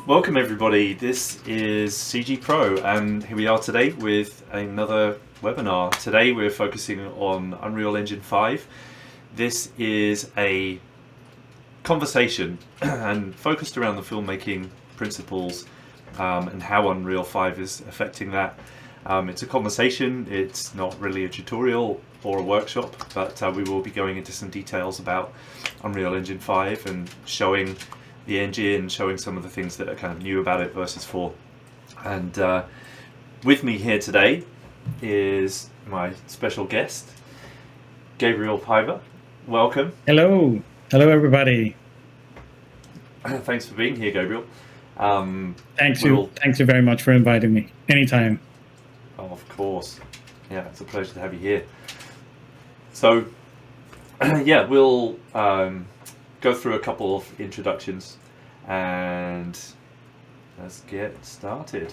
Welcome everybody, this is CGPro and here we are today with another webinar. Today we're focusing on Unreal Engine 5. This is a conversation and focused around the filmmaking principles and how Unreal 5 is affecting that. It's a conversation, it's not really a tutorial or a workshop, but we will be going into some details about Unreal Engine 5 and showing the engine, showing some of the things that are kind of new about it versus 4. And with me here today is my special guest, Gabriel Piver. Welcome. Hello. Hello, everybody. Thanks for being here, Gabriel. Thank you very much for inviting me. Anytime. Oh, of course. Yeah, it's a pleasure to have you here. So, yeah, we'll go through a couple of introductions and let's get started.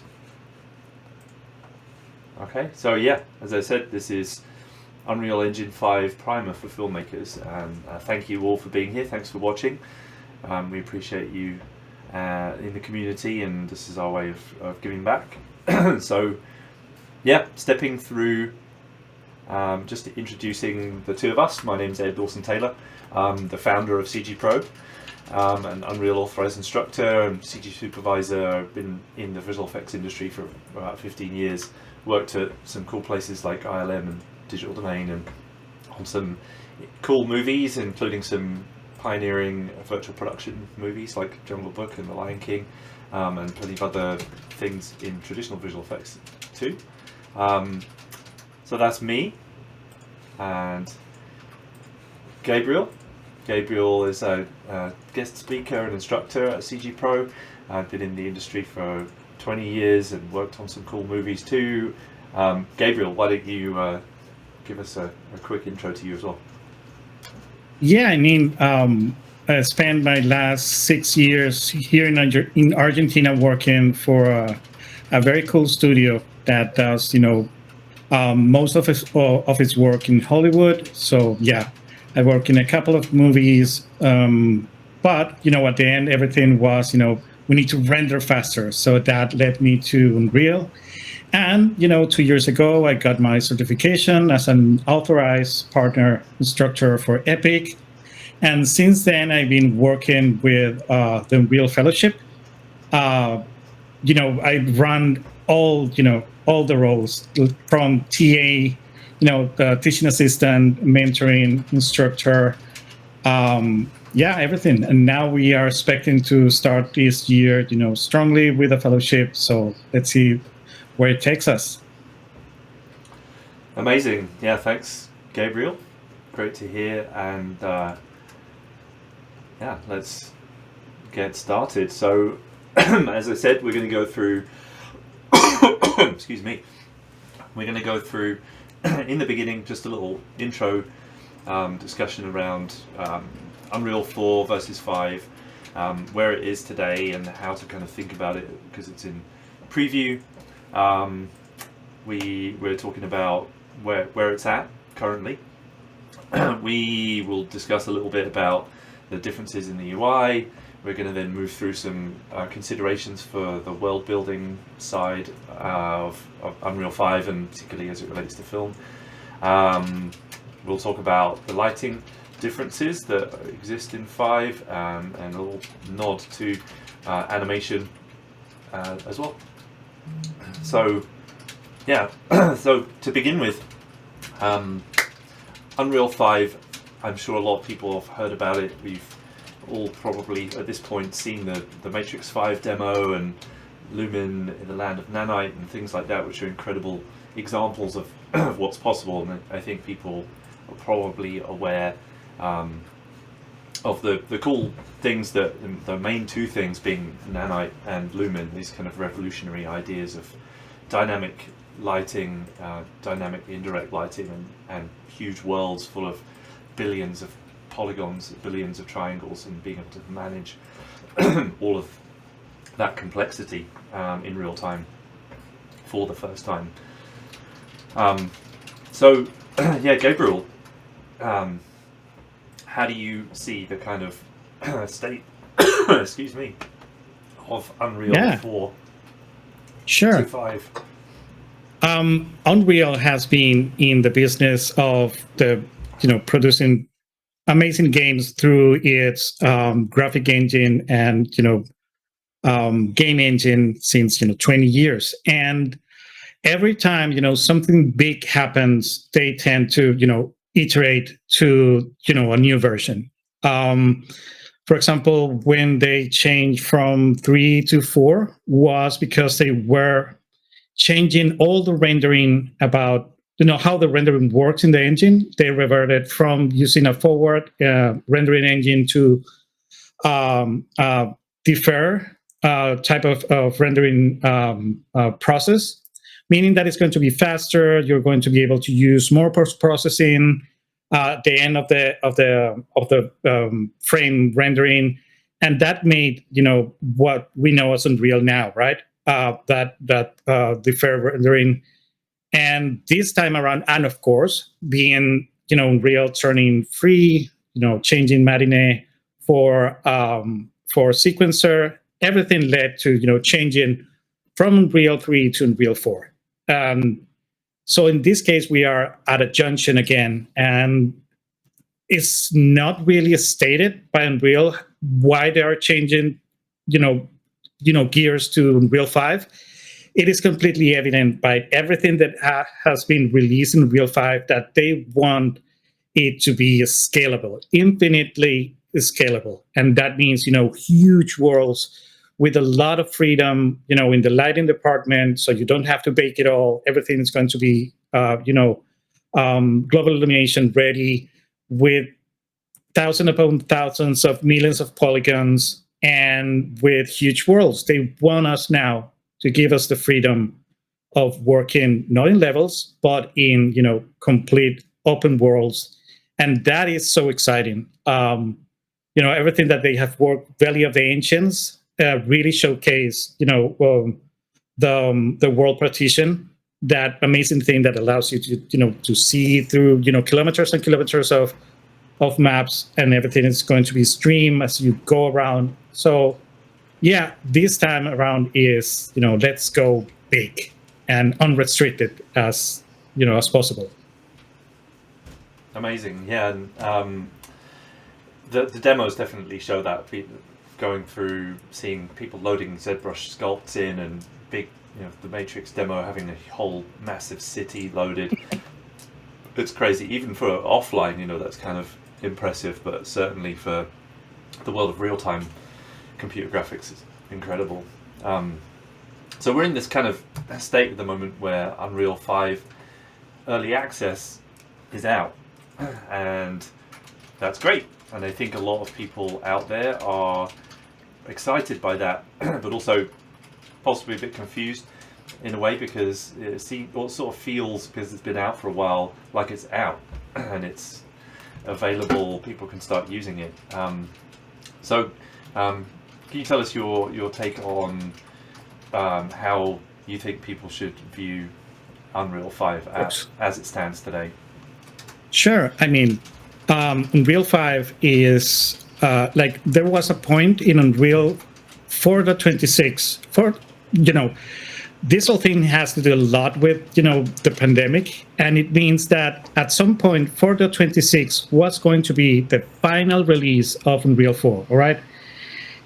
Okay, so yeah, as I said, this is Unreal Engine 5 Primer for filmmakers, and thank you all for being here. Thanks for watching. We appreciate you in the community, and this is our way of giving back. So yeah, stepping through, just introducing the two of us. My name's Ed Dawson-Taylor. I'm the founder of CGPro, an Unreal Authorized Instructor and CG Supervisor. I've been in the visual effects industry for about 15 years, worked at some cool places like ILM and Digital Domain and on some cool movies, including some pioneering virtual production movies like Jungle Book and The Lion King, and plenty of other things in traditional visual effects too. So that's me, and Gabriel. Gabriel is a guest speaker and instructor at CGPro. I've been in the industry for 20 years and worked on some cool movies too. Gabriel, why don't you give us a quick intro to you as well? Yeah, I mean, I spent my last 6 years here in Argentina working for a very cool studio that does, most of its work in Hollywood. So yeah, I work in a couple of movies, but at the end, everything was, we need to render faster. So that led me to Unreal. And, 2 years ago, I got my certification as an authorized partner instructor for Epic. And since then, I've been working with the Unreal Fellowship. I run all the roles from TA, the teaching assistant, mentoring, instructor, everything. And now we are expecting to start this year, strongly with a fellowship. So let's see where it takes us. Amazing. Yeah, thanks, Gabriel. Great to hear. And yeah, let's get started. So, as I said, we're going to go through, excuse me, we're going to go through, in the beginning, just a little intro discussion around Unreal 4 versus 5, where it is today and how to kind of think about it, because it's in preview. We're talking about where it's at currently. We will discuss a little bit about the differences in the UI. We're going to then move through some considerations for the world building side of Unreal 5, and particularly as it relates to film. We'll talk about the lighting differences that exist in 5, and a little nod to animation as well. So yeah, so to begin with, Unreal 5, I'm sure a lot of people have heard about it. We've all probably at this point seen the Matrix 5 demo and Lumen in the land of Nanite and things like that, which are incredible examples of what's possible. And I think people are probably aware of the cool things, that the main two things being Nanite and Lumen, these kind of revolutionary ideas of dynamic lighting, dynamic indirect lighting, and huge worlds full of billions of polygons, billions of triangles, and being able to manage all of that complexity in real time for the first time. So yeah, Gabriel, how do you see the kind of state excuse me, of Unreal 4 sure. to 5? Unreal has been in the business of producing amazing games through its graphic engine and game engine since 20 years. And every time something big happens, they tend to iterate to a new version. For example, when they changed from 3 to 4 was because they were changing all the rendering about how the rendering works in the engine. They reverted from using a forward rendering engine to defer type of rendering process, meaning that it's going to be faster. You're going to be able to use more post-processing at the end of the frame rendering, and that made what we know as Unreal now, right? That defer rendering, and this time around, and of course, being Unreal turning free, changing Matinee for sequencer, everything led to changing from Unreal 3 to Unreal 4. So in this case, we are at a junction again, and it's not really stated by Unreal why they are changing, gears to Unreal 5. It is completely evident by everything that has been released in Unreal 5 that they want it to be scalable, infinitely scalable, and that means huge worlds with a lot of freedom, in the lighting department, so you don't have to bake it all. Everything is going to be, global illumination ready with thousands upon thousands of millions of polygons and with huge worlds. They want us now to give us the freedom of working not in levels, but in complete open worlds, and that is so exciting. Everything that they have worked, Valley of the Ancients, really showcase the world partition, that amazing thing that allows you to see through kilometers and kilometers of maps, and everything is going to be streamed as you go around. So yeah, this time around is let's go big and unrestricted as as possible. Amazing, yeah, and the demos definitely show that. Going through, seeing people loading ZBrush sculpts in, and big, the Matrix demo having a whole massive city loaded. It's crazy, even for offline. That's kind of impressive, but certainly for the world of real-time computer graphics, it's incredible. So we're in this kind of state at the moment where Unreal 5 early access is out, and that's great. And I think a lot of people out there are excited by that, but also possibly a bit confused in a way, because it sort of feels, because it's been out for a while, like it's out and it's available, people can start using it. So can you tell us your take on how you think people should view Unreal 5 as it stands today? Sure. I mean, Unreal 5 is there was a point in Unreal 4.26 for this whole thing has to do a lot with the pandemic, and it means that at some point 4.26 was going to be the final release of Unreal 4. All right,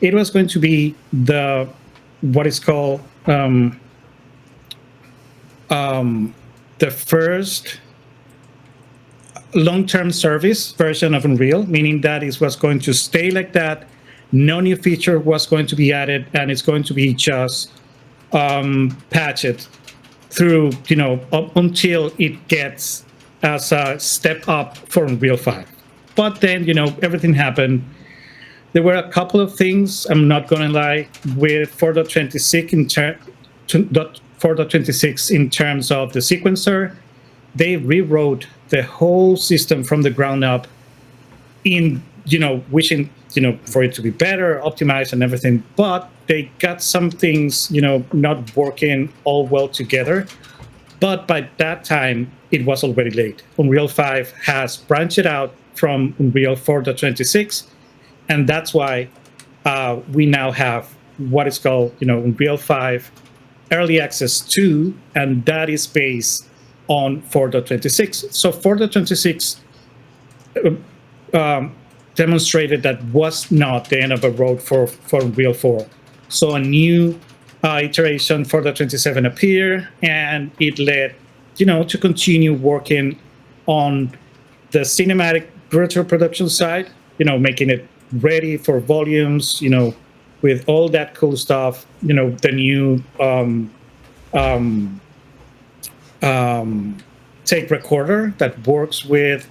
it was going to be the what is called the first long-term service version of Unreal, meaning that it was going to stay like that. No new feature was going to be added, and it's going to be just patched through, up until it gets as a step up for Unreal 5. But then, everything happened. There were a couple of things, I'm not going to lie, with 4.26 in terms of the sequencer. They rewrote the whole system from the ground up in, wishing, for it to be better, optimized and everything. But they got some things, not working all well together. But by that time, it was already late. Unreal 5 has branched out from Unreal 4.26. And that's why we now have what is called, Unreal 5 Early Access 2, and that is based on 4.26. So 4.26 demonstrated that was not the end of the road for Unreal 4. So a new iteration 4.27 appeared, and it led, to continue working on the cinematic virtual production side, making it ready for volumes, with all that cool stuff, the new tape recorder that works with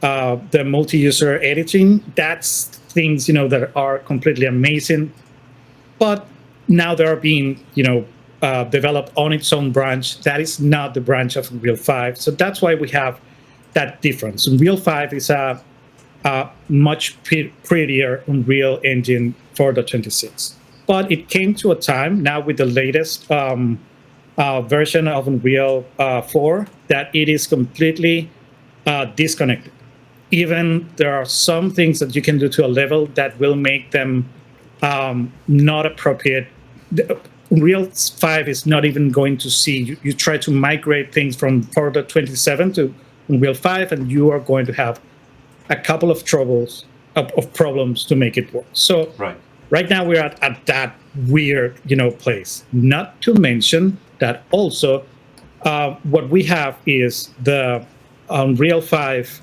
the multi-user editing. That's things, that are completely amazing. But now they are being, developed on its own branch. That is not the branch of Unreal 5. So that's why we have that difference. Unreal 5 is a much prettier Unreal Engine 4.26. But it came to a time now with the latest version of Unreal 4 that it is completely disconnected. Even there are some things that you can do to a level that will make them not appropriate. Unreal 5 is not even going to see. You try to migrate things from 4.27 to Unreal 5, and you are going to have a couple of of problems to make it work. So right now we're at that weird, place. Not to mention that also what we have is the Unreal 5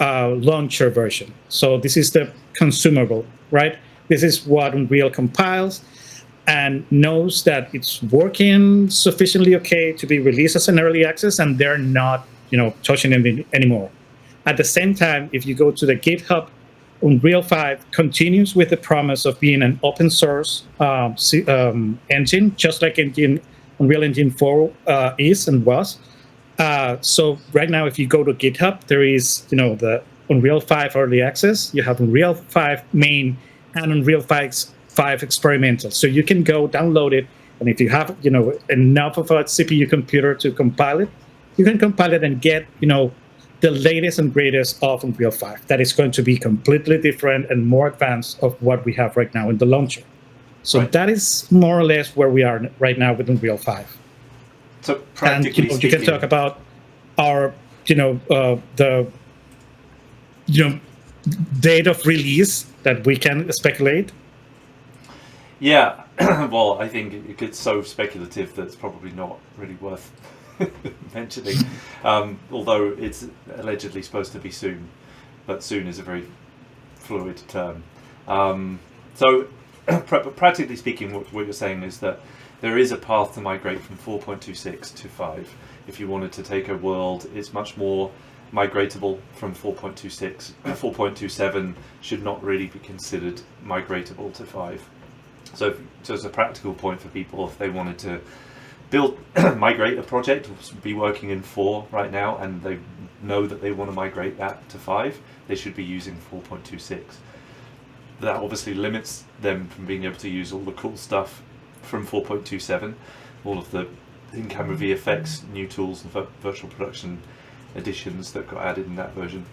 launcher version. So this is the consumable, right? This is what Unreal compiles and knows that it's working sufficiently okay to be released as an early access, and they're not, touching it anymore. At the same time, if you go to the GitHub, Unreal 5 continues with the promise of being an open source engine, just like Unreal Engine 4 is and was. So right now, if you go to GitHub, there is, the Unreal 5 early access. You have Unreal 5 main and Unreal 5 experimental. So you can go download it, and if you have, enough of a CPU computer to compile it, you can compile it and get, the latest and greatest of Unreal 5. That is going to be completely different and more advanced of what we have right now in the launcher. So that is more or less where we are right now with Unreal 5. So practically and, speaking, you can talk about our, the, date of release that we can speculate. Yeah, well, I think it gets so speculative that it's probably not really worth mentioning. Although it's allegedly supposed to be soon, but soon is a very fluid term. So practically speaking, what you're saying is that there is a path to migrate from 4.26 to 5. If you wanted to take a world, it's much more migratable from 4.26. 4.27 should not really be considered migratable to 5. So as a practical point for people, if they wanted to migrate a project, be working in 4 right now, and they know that they want to migrate that to 5, they should be using 4.26. That obviously limits them from being able to use all the cool stuff from 4.27, all of the in-camera VFX, new tools and virtual production additions that got added in that version.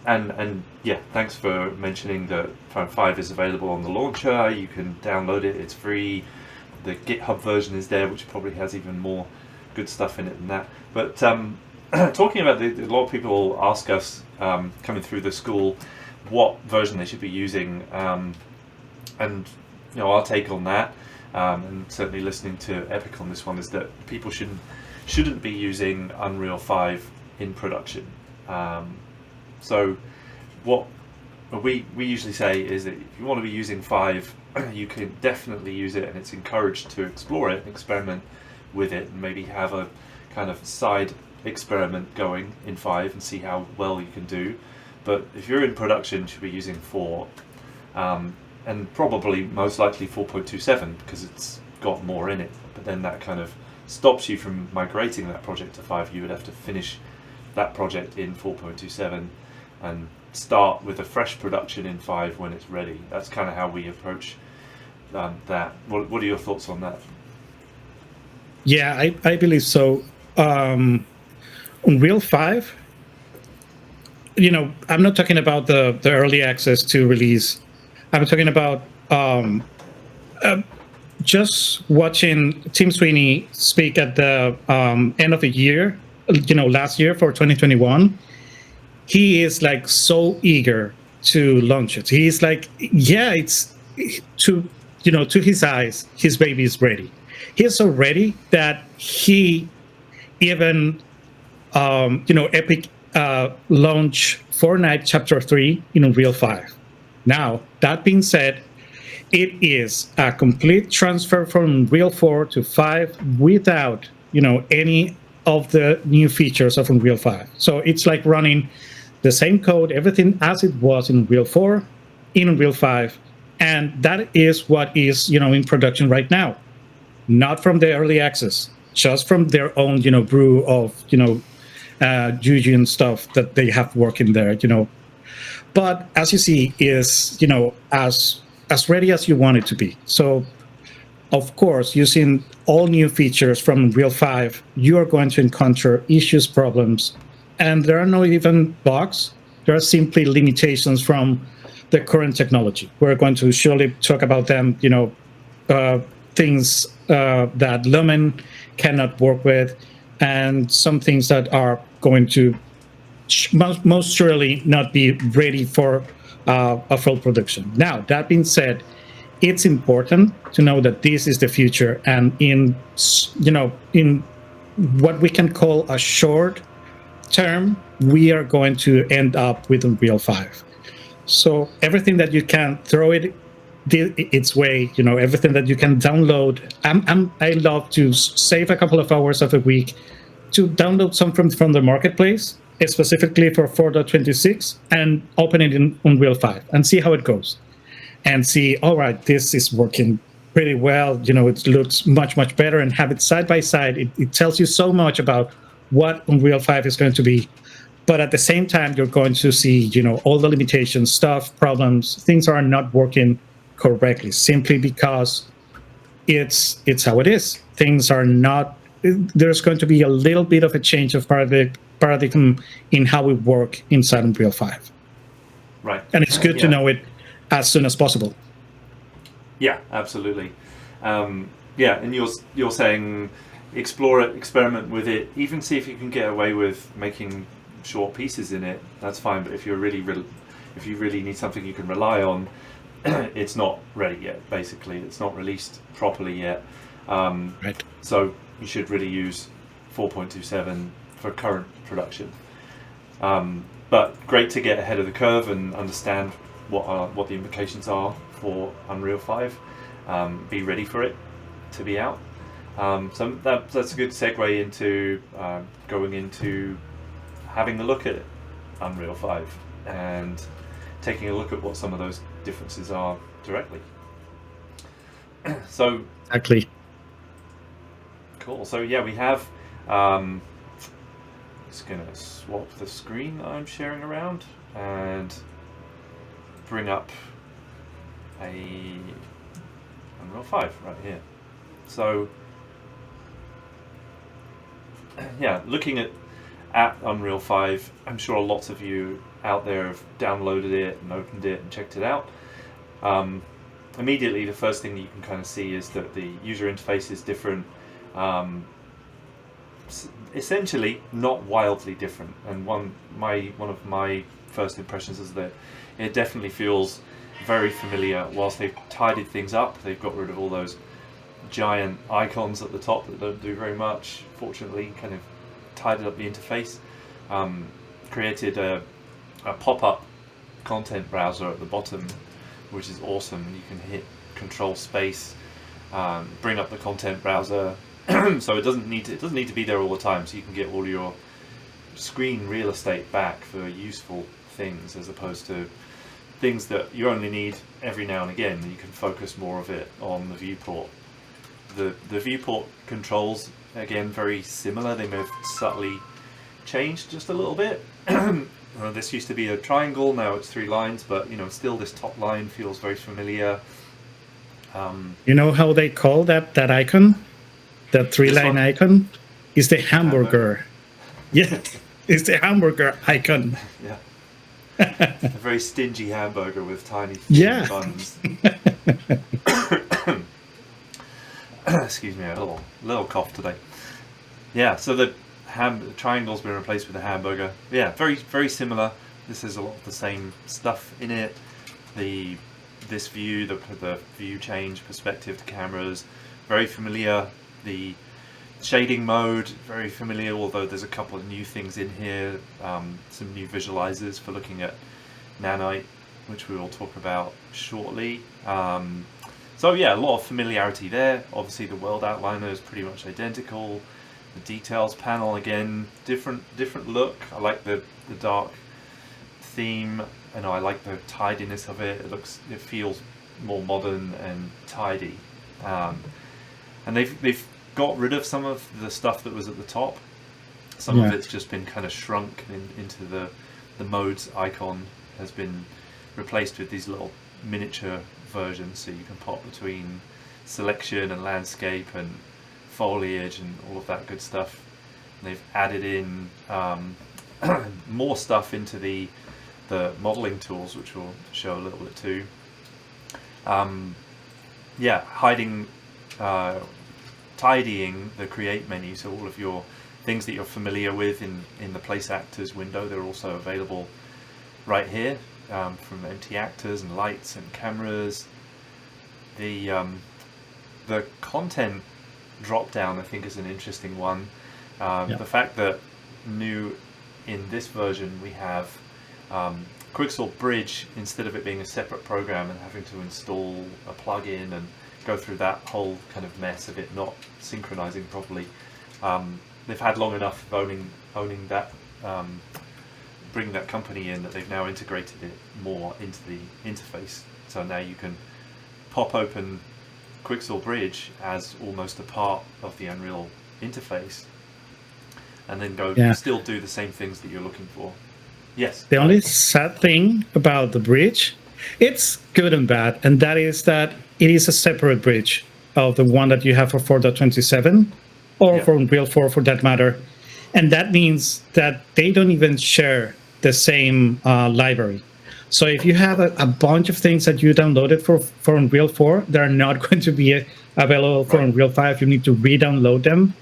And yeah, thanks for mentioning that 5 is available on the launcher. You can download it, it's free. The GitHub version is there, which probably has even more good stuff in it than that. But talking about a lot of people ask us coming through the school what version they should be using, and our take on that, and certainly listening to Epic on this one, is that people shouldn't be using Unreal 5 in production. So what we usually say is that if you want to be using 5, you can definitely use it, and it's encouraged to explore it and experiment with it, and maybe have a kind of side experiment going in 5 and see how well you can do. But if you're in production, you should be using 4, and probably most likely 4.27, because it's got more in it. But then that kind of stops you from migrating that project to 5. You would have to finish that project in 4.27 and start with a fresh production in 5 when it's ready. That's kind of how we approach that. What are your thoughts on that? Yeah, I believe so. Unreal 5, I'm not talking about the early access to release I'm talking about uh, just watching Tim Sweeney speak at the end of the year, last year for 2021. He is like so eager to launch it. He's like, yeah, it's to to his eyes, his baby is ready. He's so ready that he even Epic launch Fortnite Chapter 3 in Unreal 5. Now, that being said, it is a complete transfer from Unreal 4 to 5 without, any of the new features of Unreal 5. So it's like running the same code, everything as it was in Unreal 4, in Unreal 5, and that is what is, in production right now. Not from the early access, just from their own, brew of, Juju and stuff that they have working there, But as you see, is as ready as you want it to be. So, of course, using all new features from Unreal 5, you are going to encounter issues, problems, and there are no even bugs. There are simply limitations from the current technology. We're going to surely talk about them, things that Lumen cannot work with, and some things that are going to most surely not be ready for a full production. Now, that being said, it's important to know that this is the future, and in what we can call a short term, we are going to end up with Unreal 5. So everything that you can throw it its way, everything that you can download. I love to save a couple of hours of a week to download some from the marketplace, specifically for 4.26, and open it in Unreal 5 and see how it goes. And see, all right, this is working pretty well. It looks much, much better, and have it side by side. It tells you so much about what Unreal 5 is going to be. But at the same time, you're going to see, all the limitations, stuff, problems, things are not working correctly, simply because it's how it is. Things are not, there's going to be a little bit of a change of paradigm in how we work inside Unreal 5. Right. And it's good to know it as soon as possible. Yeah, absolutely. And you're saying explore it, experiment with it, even see if you can get away with making short pieces in it. That's fine. But if you really need something you can rely on, it's not ready yet. Basically, it's not released properly yet. Right. So you should really use 4.27 for current production. But great to get ahead of the curve and understand what the implications are for Unreal 5. Be ready for it to be out. So that's a good segue into going into having a look at Unreal 5 and taking a look at what some of those differences are directly. So exactly. Cool. So yeah, we have. Just gonna swap the screen that I'm sharing around and bring up a Unreal 5 right here. So yeah, looking at Unreal 5, I'm sure lots of you out there have downloaded it and opened it and checked it out. Immediately, the first thing that you can kind of see is that the user interface is different. Essentially, not wildly different. And one of my first impressions is that it definitely feels very familiar. Whilst they've tidied things up, they've got rid of all those giant icons at the top that don't do very much. Fortunately, kind of tidied up the interface. Created a pop-up content browser at the bottom, which is awesome. You can hit Control Space, bring up the content browser. So it doesn't need to be there all the time. So you can get all your screen real estate back for useful things, as opposed to things that you only need every now and again. You can focus more of it on the viewport. The viewport controls, again, very similar. They may have subtly changed just a little bit. This used to be a triangle, now it's 3 lines, but still this top line feels very familiar. You know how they call that icon? That 3-line icon is the hamburger. Yeah, it's the hamburger icon. Yeah. A very stingy hamburger with tiny Yeah. buns. Excuse me, a little cough today. Yeah, so the triangle's been replaced with a hamburger. Yeah, very similar. This has a lot of the same stuff in it. This view, the view change, perspective to cameras, very familiar. The shading mode, very familiar, although there's a couple of new things in here. Some new visualizers for looking at Nanite, which we will talk about shortly. So yeah, a lot of familiarity there. Obviously the world outliner is pretty much identical. The details panel, again, different look. I like the dark theme. I like the tidiness of it. It feels more modern and tidy. And they've got rid of some of the stuff that was at the top. Some of it's just been kind of shrunk into the modes icon has been replaced with these little miniature versions, so you can pop between selection and landscape and foliage and all of that good stuff. And they've added in more stuff into the modeling tools, which we'll show a little bit too. Hiding, tidying the create menu, so all of your things that you're familiar with in the place actors window, they're also available right here, from empty actors and lights and cameras. The content drop down, I think, is an interesting one. The fact that new in this version we have Quixel Bridge, instead of it being a separate program and having to install a plugin and go through that whole kind of mess of it not synchronizing properly. They've had long enough of owning that, bringing that company in, that they've now integrated it more into the interface. So now you can pop open Quixel Bridge as almost a part of the Unreal interface, and then still do the same things that you're looking for. Yes. The only sad thing about the bridge, it's good and bad, and that is that it is a separate bridge of the one that you have for 4.27 or for Unreal 4 for that matter. And that means that they don't even share the same library. So if you have a bunch of things that you downloaded for Unreal 4, they're not going to be available for Unreal 5. You need to re-download them.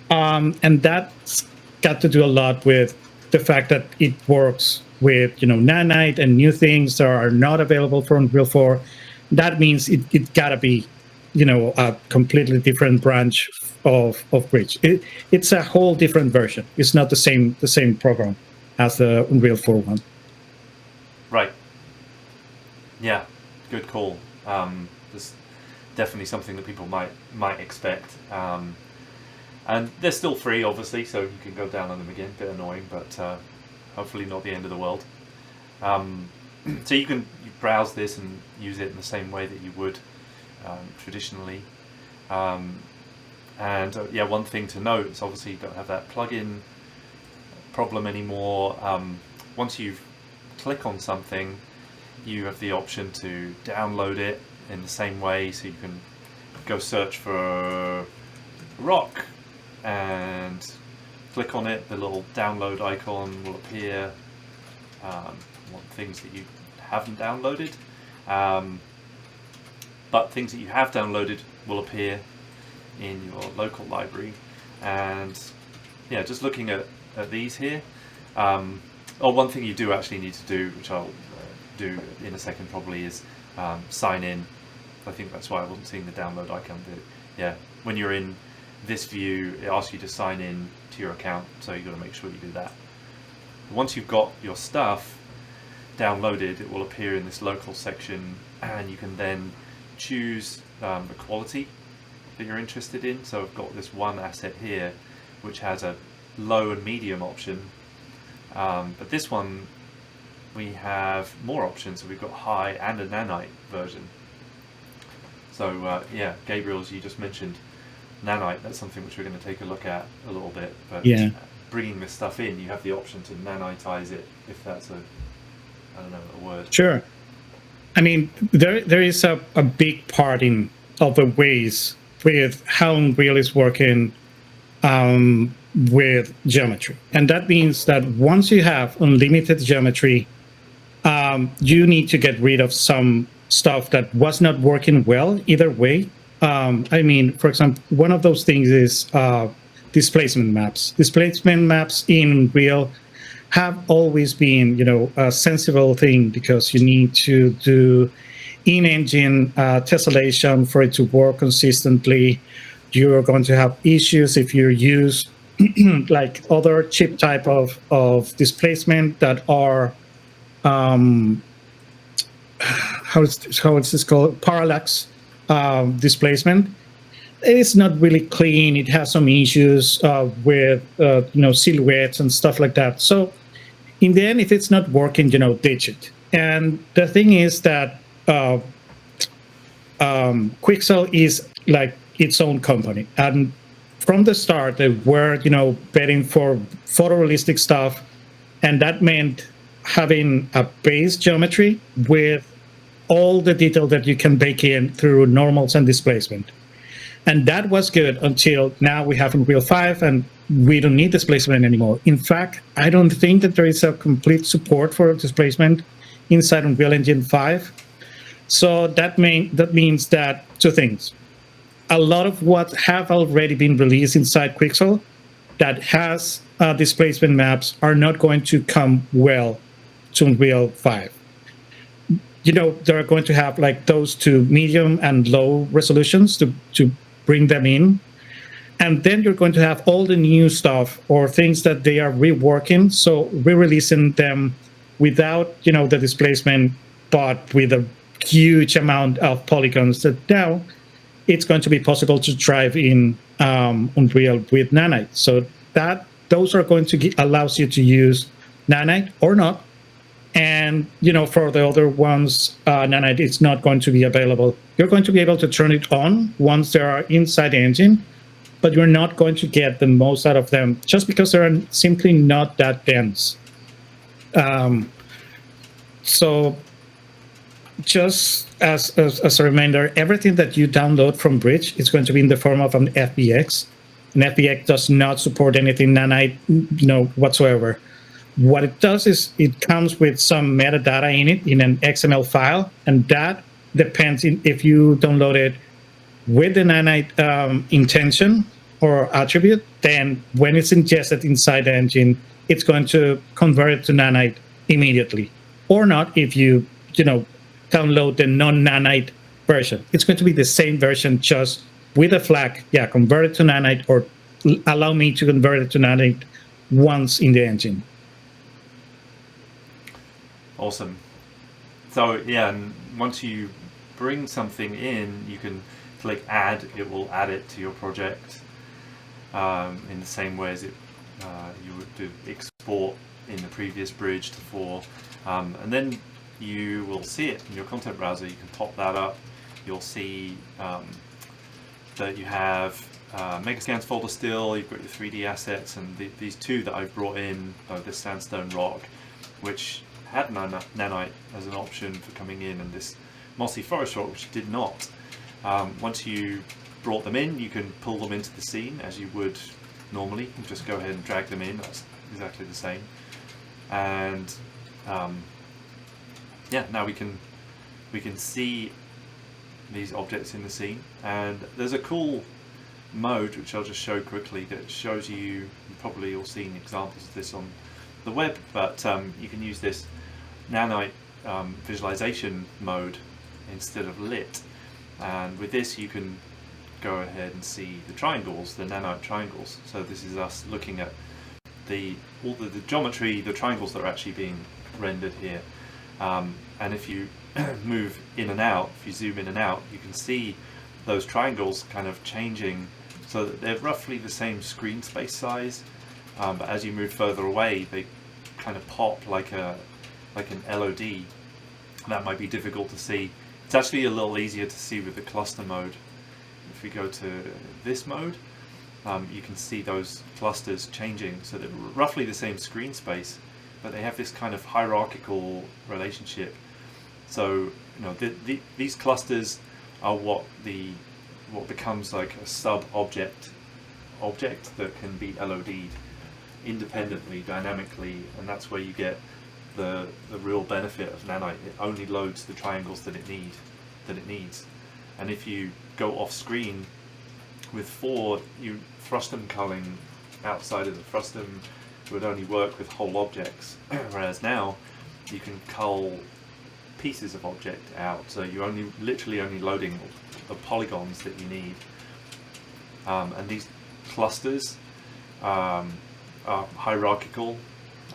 And that's got to do a lot with the fact that it works with Nanite and new things that are not available for Unreal 4. That means it gotta be a completely different branch of Bridge. It's a whole different version. It's not the same program as the Unreal 4 one. Right. Yeah, good call. There's definitely something that people might expect. And they're still free, obviously, so you can go down on them again. Bit annoying, but hopefully not the end of the world. So you browse this and use it in the same way that you would traditionally. One thing to note is obviously you don't have that plugin problem anymore. Once you click on something, you have the option to download it in the same way, so you can go search for rock and click on it, the little download icon will appear. Things that you haven't downloaded, but things that you have downloaded will appear in your local library. And just looking at these here, one thing you do actually need to do, which I'll do in a second probably, is sign in. I think that's why I wasn't seeing the download icon. When you're in this view, it asks you to sign in to your account, so you've got to make sure you do that. Once you've got your stuff downloaded, it will appear in this local section, and you can then choose the quality that you're interested in. So I've got this one asset here which has a low and medium option, but this one we have more options, so we've got high and a Nanite version. So Gabriel, as you just mentioned, Nanite, that's something which we're going to take a look at a little bit, but bringing this stuff in, you have the option to nanitize it, if that's a word. Sure. I mean, there is a big part of the ways with how Unreal is working with geometry. And that means that once you have unlimited geometry, you need to get rid of some stuff that was not working well either way. I mean, for example, one of those things is displacement maps. Displacement maps in Unreal have always been, a sensible thing because you need to do in-engine tessellation for it to work consistently. You're going to have issues if you use like other chip type of displacement that are how is this called, parallax displacement. It's not really clean. It has some issues with silhouettes and stuff like that. So in the end, if it's not working, ditch it. And the thing is that Quixel is like its own company, and from the start they were betting for photorealistic stuff, and that meant having a base geometry with all the detail that you can bake in through normals and displacement. And that was good until now we have Unreal 5 and we don't need displacement anymore. In fact, I don't think that there is a complete support for displacement inside Unreal Engine 5. So that means that two things. A lot of what have already been released inside Quixel that has displacement maps are not going to come well to Unreal 5. They're going to have like those to medium and low resolutions to bring them in. And then you're going to have all the new stuff or things that they are reworking. So re-releasing them without, the displacement, but with a huge amount of polygons that now it's going to be possible to drive in Unreal with Nanite. So those are going to allows you to use Nanite or not. And, for the other ones, Nanite is not going to be available. You're going to be able to turn it on once they are inside the engine, but you're not going to get the most out of them just because they're simply not that dense. So just as a reminder, everything that you download from Bridge is going to be in the form of an FBX. And FBX does not support anything Nanite, whatsoever. What it does is it comes with some metadata in it in an XML file, and that depends if you download it with the Nanite intention or attribute. Then when it's ingested inside the engine, it's going to convert it to Nanite immediately, or not if you download the non-Nanite version. It's going to be the same version, just with a flag. Yeah, convert it to Nanite, or allow me to convert it to Nanite once in the engine. Awesome. So yeah, and once you bring something in, you can click add. It will add it to your project in the same way as you would do export in the previous bridge to 4. And then you will see it in your content browser. You can pop that up. You'll see that you have Megascans folder still. You've got your 3D assets, and these two that I've brought in, this sandstone rock, which had Nanite as an option for coming in, and this mossy forest rock, which did not. Once you brought them in, you can pull them into the scene as you would normally. You just go ahead and drag them in. That's exactly the same. And yeah, now we can see these objects in the scene. And there's a cool mode which I'll just show quickly that shows you. You've probably all seen examples of this on the web, but you can use this Nanite visualization mode instead of lit, and with this you can go ahead and see the triangles, the Nanite triangles. So this is us looking at all the geometry, the triangles that are actually being rendered here, and if you move in and out, if you zoom in and out, you can see those triangles kind of changing so that they're roughly the same screen space size, but as you move further away they kind of pop like an LOD. That might be difficult to see. It's actually a little easier to see with the cluster mode. If we go to this mode, you can see those clusters changing, so they're roughly the same screen space, but they have this kind of hierarchical relationship. So these clusters are what becomes like a sub object that can be LOD'd independently, dynamically, and that's where you get the real benefit of Nanite. It only loads the triangles that it needs. And if you go off screen with 4, you frustum culling outside of the frustum would only work with whole objects, whereas now you can cull pieces of object out, so you're literally only loading the polygons that you need. And these clusters are hierarchical,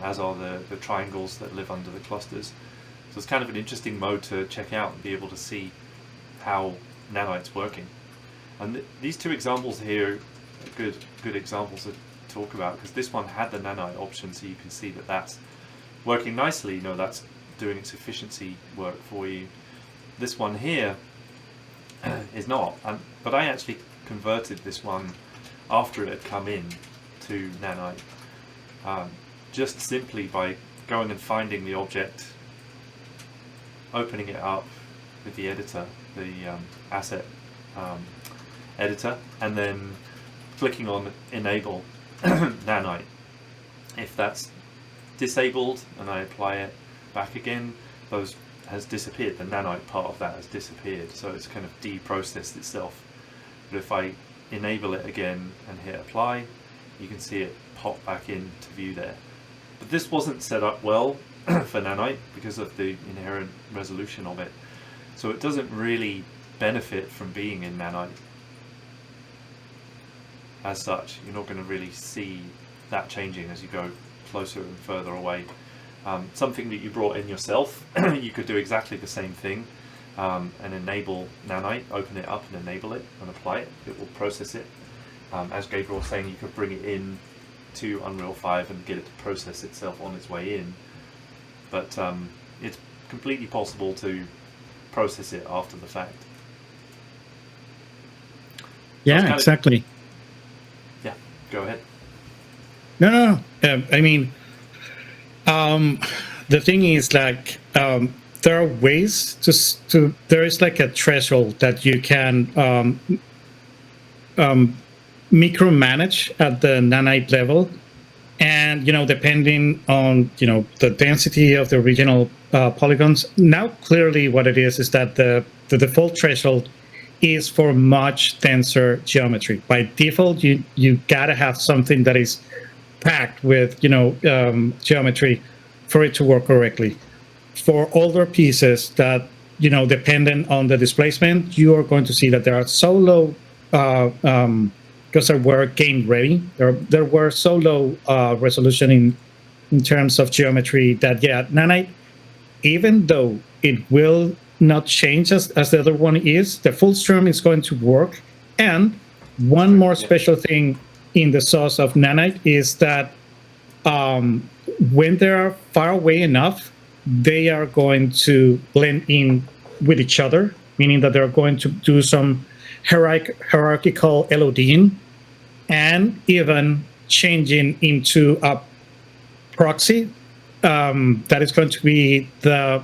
as are the triangles that live under the clusters. So it's kind of an interesting mode to check out and be able to see how Nanite's working. And these 2 examples here are good examples to talk about, because this one had the Nanite option, so you can see that that's working nicely. You know, that's doing its efficiency work for you. This one here is not, but I actually converted this one after it had come in to Nanite, just simply by going and finding the object, opening it up with the editor, the asset editor, and then clicking on enable Nanite. If that's disabled and I apply it back again, those has disappeared. The Nanite part of that has disappeared, so it's kind of deprocessed itself. But if I enable it again and hit apply, you can see it pop back into view there. But this wasn't set up well for Nanite because of the inherent resolution of it, so it doesn't really benefit from being in Nanite. As such, you're not going to really see that changing as you go closer and further away. Something that you brought in yourself, you could do exactly the same thing and enable Nanite, open it up and enable it and apply it. It will process it. As Gabriel was saying, you could bring it in to Unreal 5 and get it to process itself on its way in. But it's completely possible to process it after the fact. Yeah, exactly. Yeah, go ahead. No. I mean, the thing is, like, there are ways to there is like a threshold that you can micromanage at the Nanite level, and depending on the density of the original polygons. Now, clearly, what it is that the default threshold is for much denser geometry. By default, you gotta have something that is packed with geometry for it to work correctly. For older pieces that dependent on the displacement, you are going to see that there are so low because they were game ready. There were so low resolution in terms of geometry that Nanite, even though it will not change as the other one is, the full stream is going to work. And one more special thing in the sauce of Nanite is that when they are far away enough, they are going to blend in with each other, meaning that they're going to do some hierarchical LODing and even changing into a proxy that is going to be the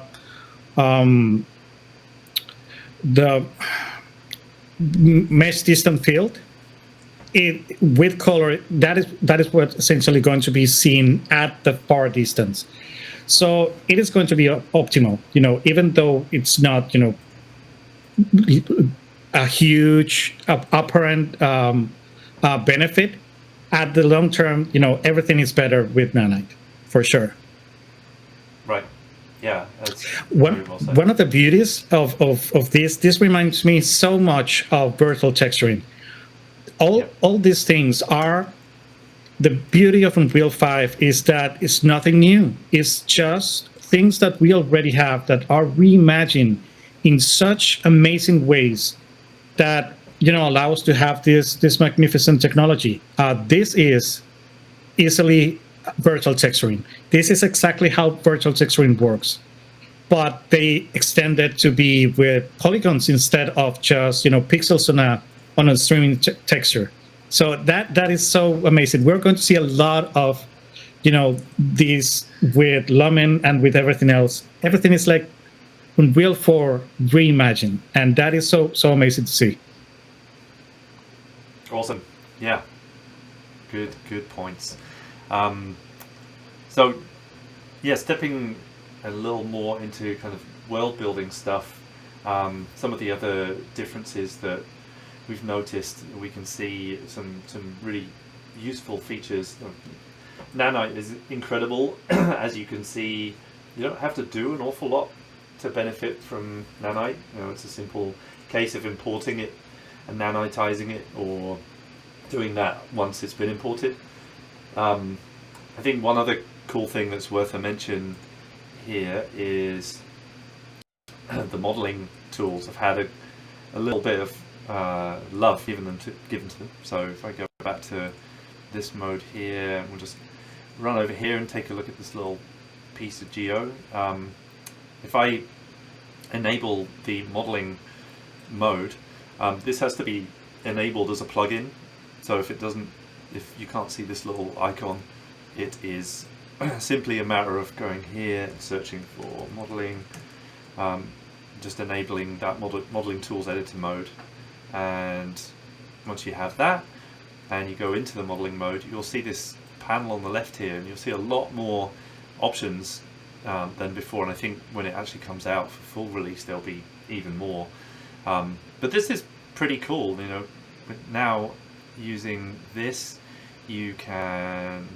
mesh distant field. With color, that is what essentially going to be seen at the far distance. So it is going to be optimal, even though it's not, a huge apparent benefit. At the long term, everything is better with Nanite, for sure. Right. Yeah. That's one of the beauties of this reminds me so much of virtual texturing. All these things are the beauty of Unreal 5 is that it's nothing new. It's just things that we already have that are reimagined in such amazing ways that allow us to have this magnificent technology. This is easily virtual texturing. This is exactly how virtual texturing works, but they extend it to be with polygons instead of just pixels on a streaming texture. So that is so amazing. We're going to see a lot of these with Lumen and with everything else. Everything is like Unreal 4 reimagined, and that is so amazing to see. Awesome. Yeah. Good points. So yeah, stepping a little more into kind of world building stuff, some of the other differences that we've noticed, we can see some really useful features. Nanite is incredible. As you can see, you don't have to do an awful lot to benefit from Nanite. You know, it's a simple case of importing it and nanitizing it, or doing that once it's been imported. I think one other cool thing that's worth a mention here is the modeling tools. I've had a little bit of love given to them. So if I go back to this mode here, we'll just run over here and take a look at this little piece of geo. If I enable the modeling mode, this has to be enabled as a plugin. So if you can't see this little icon, it is simply a matter of going here and searching for modeling, just enabling that modeling tools editor mode, and once you have that and you go into the modeling mode, you'll see this panel on the left here, and you'll see a lot more options than before, and I think when it actually comes out for full release there'll be even more. But this is pretty cool. You know, now using this, you can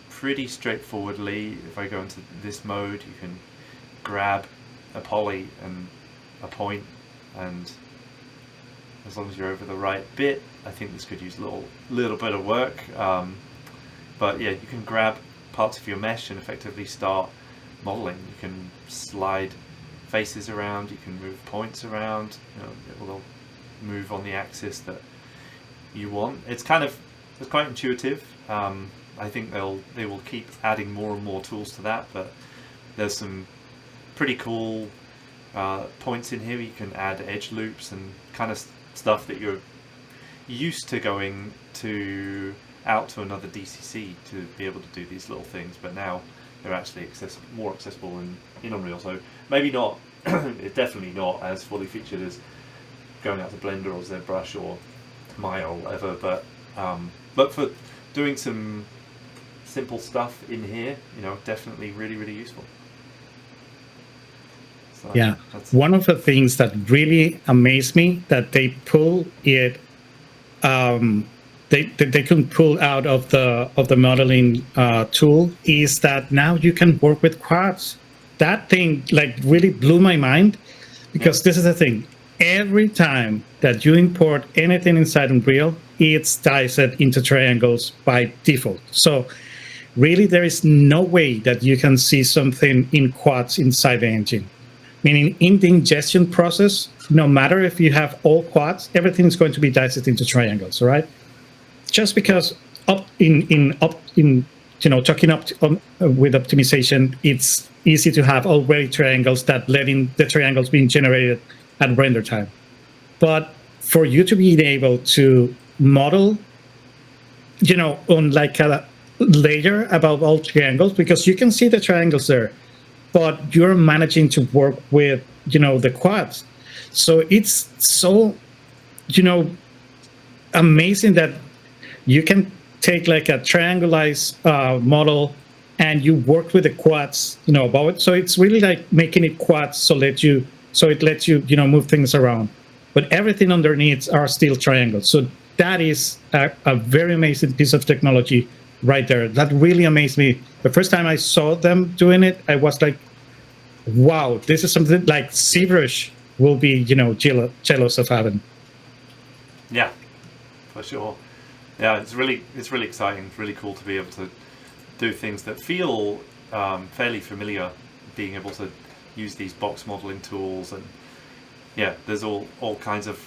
pretty straightforwardly, if I go into this mode, you can grab a poly and a point, and as long as you're over the right bit, I think this could use a little bit of work, but yeah, you can grab parts of your mesh and effectively start modeling. You can slide faces around, you can move points around, you know, it will move on the axis that you want. It's quite intuitive. I think they will keep adding more and more tools to that, but there's some pretty cool points in here. You can add edge loops and kind of stuff that you're used to going out to another DCC to be able to do these little things, but now they're actually more accessible in Unreal. So maybe not, it's definitely not as fully featured as going out to Blender or ZBrush or Maya or whatever, but for doing some simple stuff in here, you know, definitely really, really useful. So yeah, one of the things that really amazed me that they pull it, they can pull out of the modeling tool is that now you can work with quads. That thing like really blew my mind, because this is the thing. Every time that you import anything inside Unreal, it's diced into triangles by default. So really there is no way that you can see something in quads inside the engine. Meaning in the ingestion process, no matter if you have all quads, everything is going to be diced into triangles, all right? Just because talking with optimization, it's easy to have already triangles that let in the triangles being generated at render time. But for you to be able to model, you know, on like a layer above all triangles, because you can see the triangles there, but you're managing to work with, you know, the quads. So it's so, you know, amazing that you can take like a triangularized model and you work with the quads, you know, above it. So it's really like making it quads so it lets you, you know, move things around. But everything underneath are still triangles. So that is a very amazing piece of technology right there. That really amazed me. The first time I saw them doing it, I was like, wow, this is something like ZBrush will be, you know, jealous of having. Yeah, for sure. Yeah, it's really exciting. It's really cool to be able to do things that feel fairly familiar, being able to use these box modeling tools, and yeah, there's all kinds of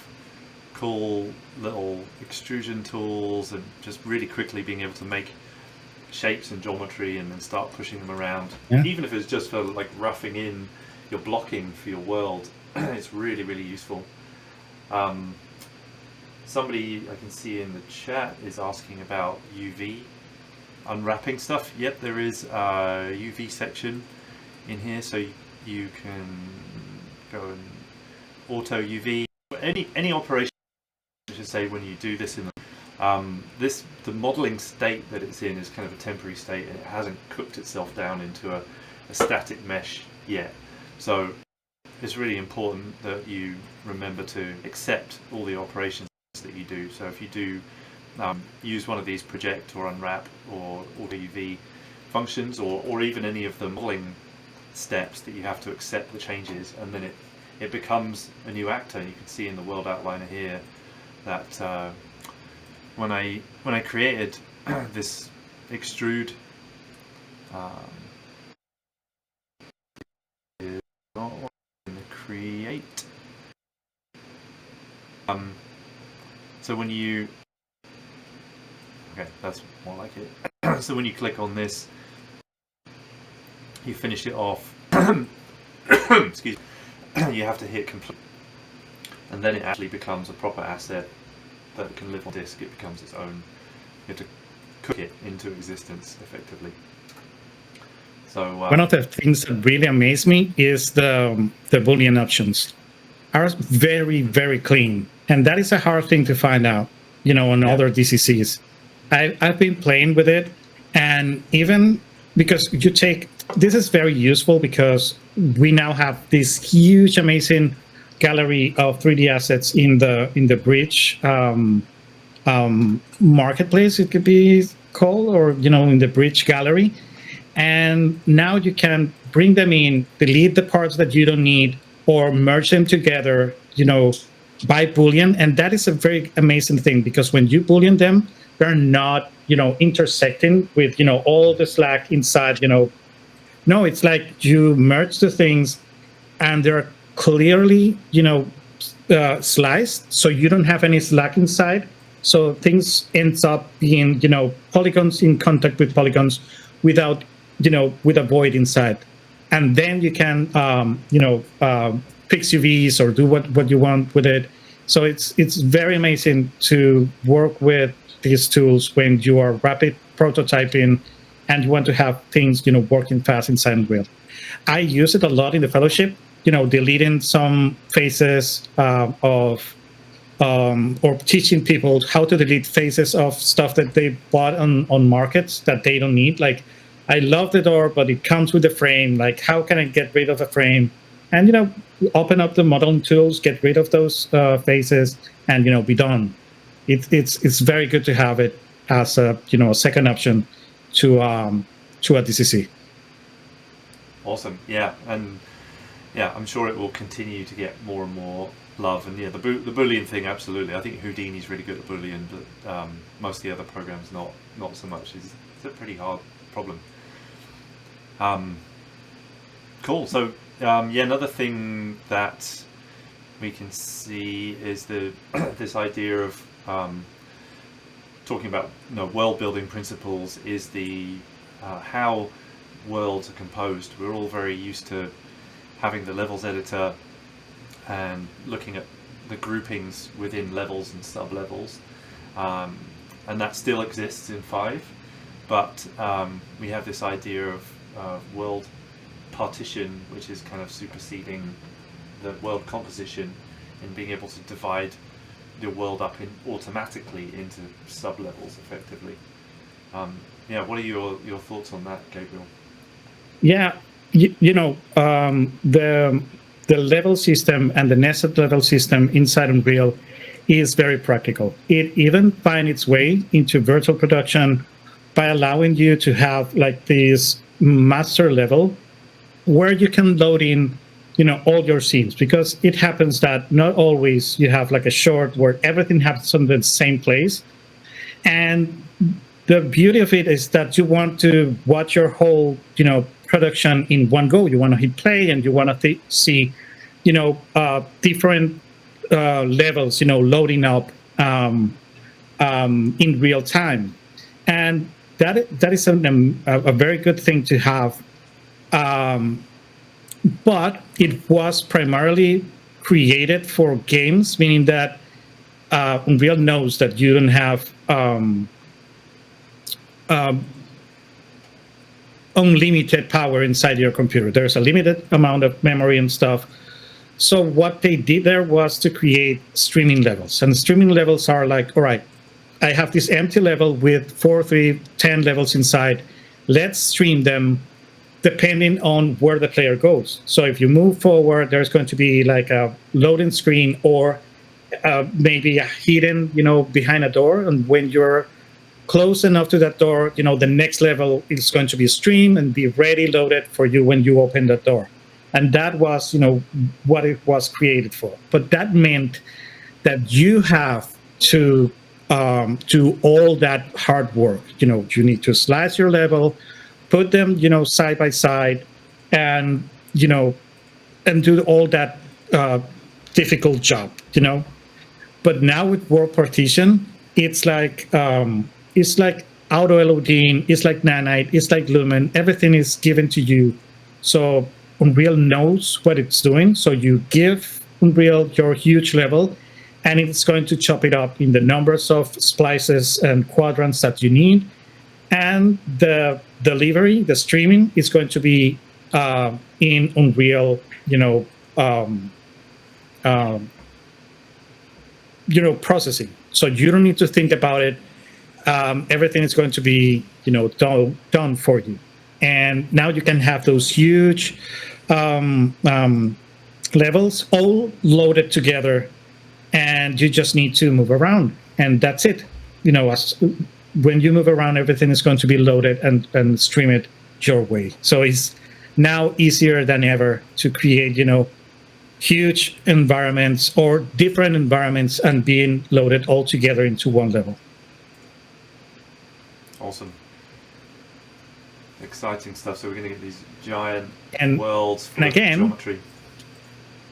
cool little extrusion tools, and just really quickly being able to make shapes and geometry and then start pushing them around. Yeah. Even if it's just for like roughing in your blocking for your world, it's really, really useful. Somebody I can see in the chat is asking about UV unwrapping stuff. Yep, there is a UV section in here, so you can go and auto UV. Any operation, I should say, when you do this in the modeling state that it's in is kind of a temporary state, and it hasn't cooked itself down into a a static mesh yet. So it's really important that you remember to accept all the operations that you do. So if you do use one of these project or unwrap or UV functions, or even any of the modeling steps, that you have to accept the changes, and then it becomes a new actor. You can see in the world outliner here that when I created this extrude, is not what I'm going to create. So when you, okay, that's more like it. So when you click on this, you finish it off. Excuse me. You have to hit complete, and then it actually becomes a proper asset that can live on disk. It becomes its own. You have to cook it into existence effectively. So one of the things that really amaze me is the Boolean options are very, very clean, and that is a hard thing to find out, you know, on other DCCs. I've been playing with it, and even because you take, this is very useful because we now have this huge, amazing gallery of 3D assets in the Bridge marketplace, it could be called, or, you know, in the Bridge gallery. And now you can bring them in, delete the parts that you don't need, or merge them together, you know, by Boolean. And that is a very amazing thing, because when you Boolean them, they're not, you know, intersecting with, you know, all the slack inside, you know. No, it's like you merge the things and they're clearly, you know, sliced, so you don't have any slack inside. So things ends up being, you know, polygons in contact with polygons without, you know, with a void inside. And then you can, you know, fix UVs or do what you want with it. So it's very amazing to work with these tools when you are rapid prototyping and you want to have things, you know, working fast inside Unreal. I use it a lot in the fellowship, you know, deleting some phases or teaching people how to delete phases of stuff that they bought on markets that they don't need. Like, I love the door, but it comes with the frame. Like, how can I get rid of the frame? And, you know, open up the modeling tools, get rid of those phases, and, you know, be done. It's very good to have it as a, you know, a second option to a DCC. Awesome, yeah, and yeah, I'm sure it will continue to get more and more love. And yeah, the Boolean thing, absolutely. I think Houdini's really good at Boolean, but most of the other programs not so much. It's a pretty hard problem. Cool. So yeah, another thing that we can see is this idea of talking about, you know, world building principles, is the how worlds are composed. We're all very used to having the levels editor and looking at the groupings within levels and sub-levels, and that still exists in 5, but we have this idea of world partition, which is kind of superseding the world composition and being able to divide your world up automatically into sub-levels effectively. Yeah, what are your thoughts on that, Gabriel? Yeah, you know, the level system and the nested level system inside Unreal is very practical. It even finds its way into virtual production by allowing you to have like this master level where you can load in, you know, all your scenes, because it happens that not always you have like a short where everything happens in the same place. And the beauty of it is that you want to watch your whole, you know, production in one go. You want to hit play and you want to see, you know, different levels, you know, loading up in real time. And that is a very good thing to have. But it was primarily created for games, meaning that Unreal knows that you don't have unlimited power inside your computer. There's a limited amount of memory and stuff. So what they did there was to create streaming levels. And streaming levels are like, all right, I have this empty level with 4, 3, 10 levels inside. Let's stream them depending on where the player goes. So if you move forward, there's going to be like a loading screen, or maybe a hidden, behind a door. And when you're close enough to that door, the next level is going to be streamed and be ready loaded for you when you open that door. And that was, what it was created for. But that meant that you have to do all that hard work. You need to slice your level, put them, side by side, and and do all that difficult job. But now with world partition, it's like auto LODing, it's like Nanite, it's like Lumen. Everything is given to you, so Unreal knows what it's doing. So you give Unreal your huge level, and it's going to chop it up in the numbers of splices and quadrants that you need. And the delivery, the streaming, is going to be in Unreal, processing. So you don't need to think about it. Everything is going to be, done for you. And now you can have those huge levels all loaded together, and you just need to move around, and that's it. When you move around, everything is going to be loaded and stream it your way. So it's now easier than ever to create, huge environments or different environments and being loaded all together into one level. Awesome. Exciting stuff. So we're going to get these giant and, worlds full and again, of geometry.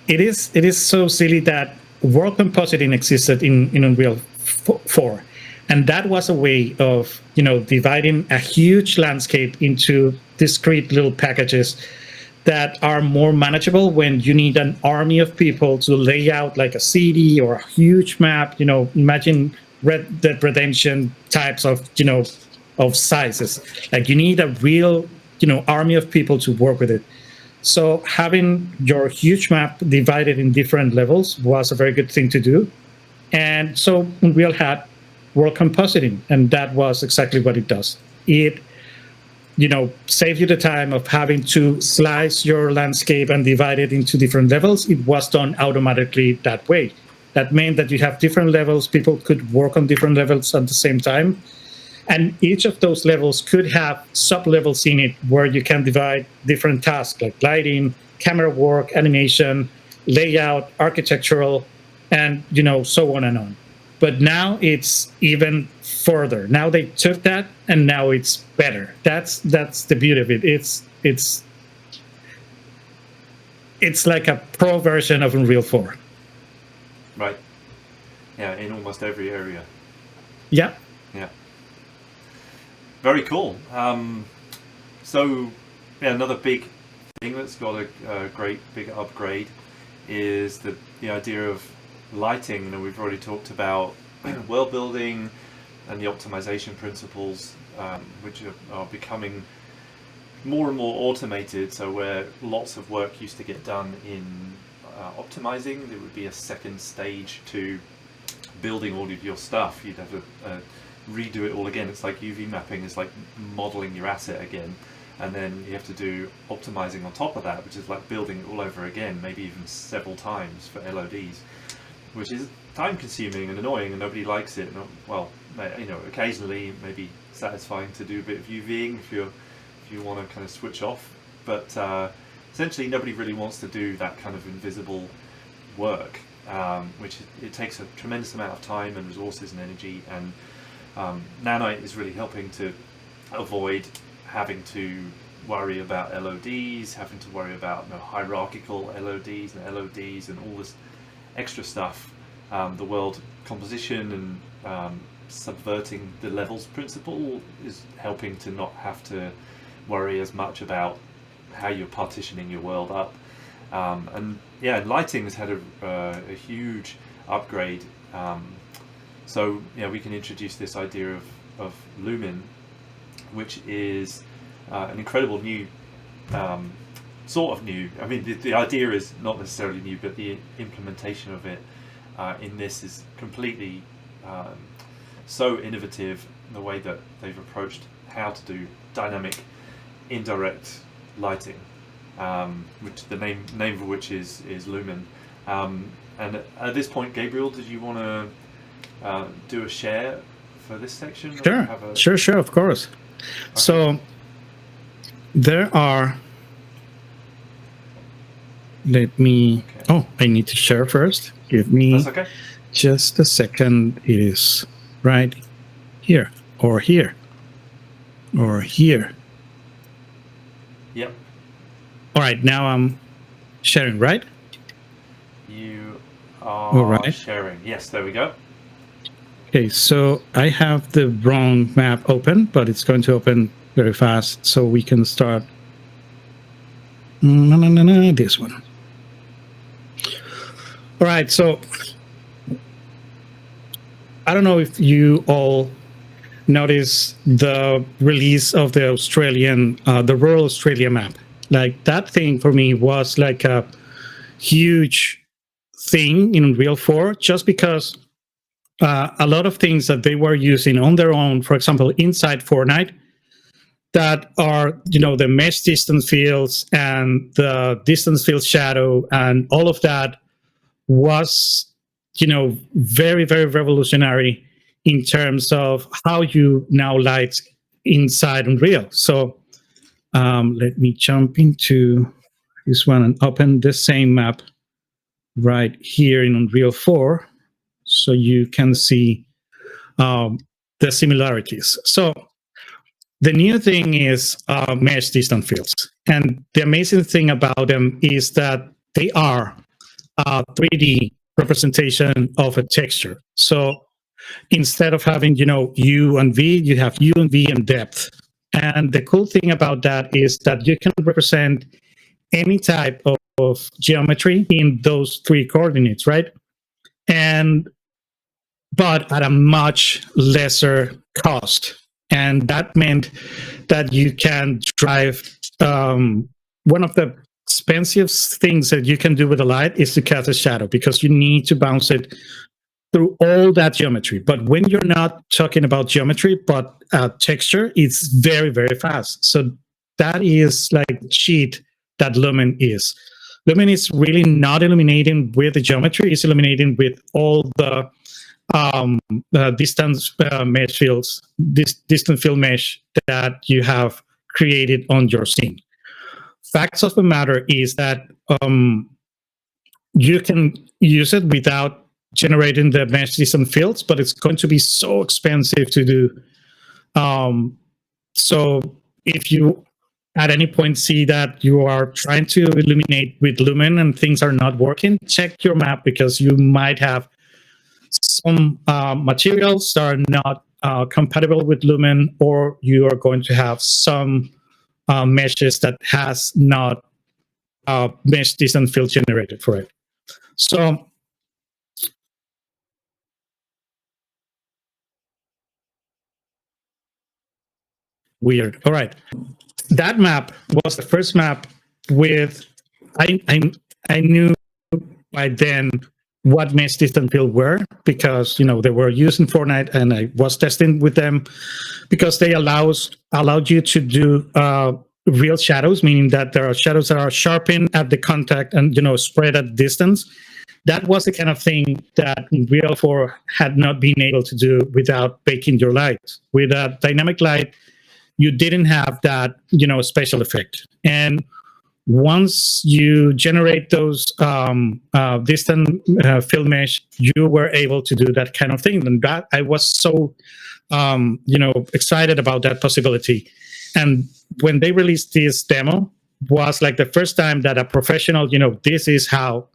It is so silly that world compositing existed in Unreal 4. And that was a way of, dividing a huge landscape into discrete little packages that are more manageable when you need an army of people to lay out like a city or a huge map. Imagine Red Dead Redemption types of, of sizes. Like you need a real, army of people to work with it. So having your huge map divided in different levels was a very good thing to do. And so Unreal had world compositing, and that was exactly what it does. It, saves you the time of having to slice your landscape and divide it into different levels. It was done automatically that way. That meant that you have different levels. People could work on different levels at the same time. And each of those levels could have sub-levels in it where you can divide different tasks like lighting, camera work, animation, layout, architectural, and so on and on. But now it's even further. Now they took that and now it's better. That's the beauty of it. It's like a pro version of Unreal 4. Right. Yeah, in almost every area. Yeah. Yeah. Very cool. So, another big thing that's got a great big upgrade is the idea of lighting. We've already talked about world building and the optimization principles, which are becoming more and more automated. So where lots of work used to get done in optimizing, there would be a second stage to building all of your stuff. You'd have to redo it all again. It's like UV mapping is like modeling your asset again, and then you have to do optimizing on top of that, which is like building it all over again, maybe even several times for LODs, which is time consuming and annoying, and nobody likes it. Well, occasionally maybe satisfying to do a bit of UVing if you want to kind of switch off, but essentially nobody really wants to do that kind of invisible work, which it takes a tremendous amount of time and resources and energy, and Nanite is really helping to avoid having to worry about LODs, having to worry about hierarchical LODs and all this extra stuff. The world composition and subverting the levels principle is helping to not have to worry as much about how you're partitioning your world up. And lighting has had a huge upgrade. So we can introduce this idea of Lumen, which is an incredible new, sort of new. I mean, the idea is not necessarily new, but the implementation of it in this is completely so innovative. The way that they've approached how to do dynamic, indirect lighting, which the name of which is Lumen. And at this point, Gabriel, did you want to do a share for this section? Sure, of course. Okay. So there are. Let me. Okay. Oh, I need to share first. Give me. That's okay. Just a second. It is right here, or here, or here. Yep. All right. Now I'm sharing, right? You are sharing. Yes. There we go. Okay. So I have the wrong map open, but it's going to open very fast, so we can start. No, this one. All right, so I don't know if you all noticed the release of the the rural Australia map. Like, that thing for me was like a huge thing in Unreal 4, just because a lot of things that they were using on their own, for example, inside Fortnite, that are, the mesh distance fields and the distance field shadow and all of that, was, very, very revolutionary in terms of how you now light inside Unreal. So let me jump into this one and open the same map right here in Unreal 4, so you can see the similarities. So the new thing is mesh distance fields. And the amazing thing about them is that they are 3D representation of a texture. So instead of having, U and V, you have U and V and depth. And the cool thing about that is that you can represent any type of geometry in those 3 coordinates, right? But at a much lesser cost. And that meant that you can drive one of the expensive things that you can do with a light is to cast a shadow, because you need to bounce it through all that geometry. But when you're not talking about geometry, but texture, it's very, very fast. So that is like the cheat that Lumen is. Lumen is really not illuminating with the geometry, it's illuminating with all the distance mesh fields, this distant field mesh that you have created on your scene. Facts of the matter is that you can use it without generating the mesh distance fields, but it's going to be so expensive to do. So if you at any point see that you are trying to illuminate with Lumen and things are not working, check your map, because you might have some materials that are not compatible with Lumen, or you are going to have some meshes that has not mesh distance field generated for it. So weird. All right, that map was the first map with I knew by then what mesh distance field were, because they were used in Fortnite, and I was testing with them because they allowed you to do real shadows, meaning that there are shadows that are sharpened at the contact and spread at distance. That was the kind of thing that Unreal 4 had not been able to do without baking your light. With a dynamic light, you didn't have that special effect. And once you generate those distant field mesh, you were able to do that kind of thing. And that I was so excited about that possibility. And when they released this demo, was like the first time that a professional, this is how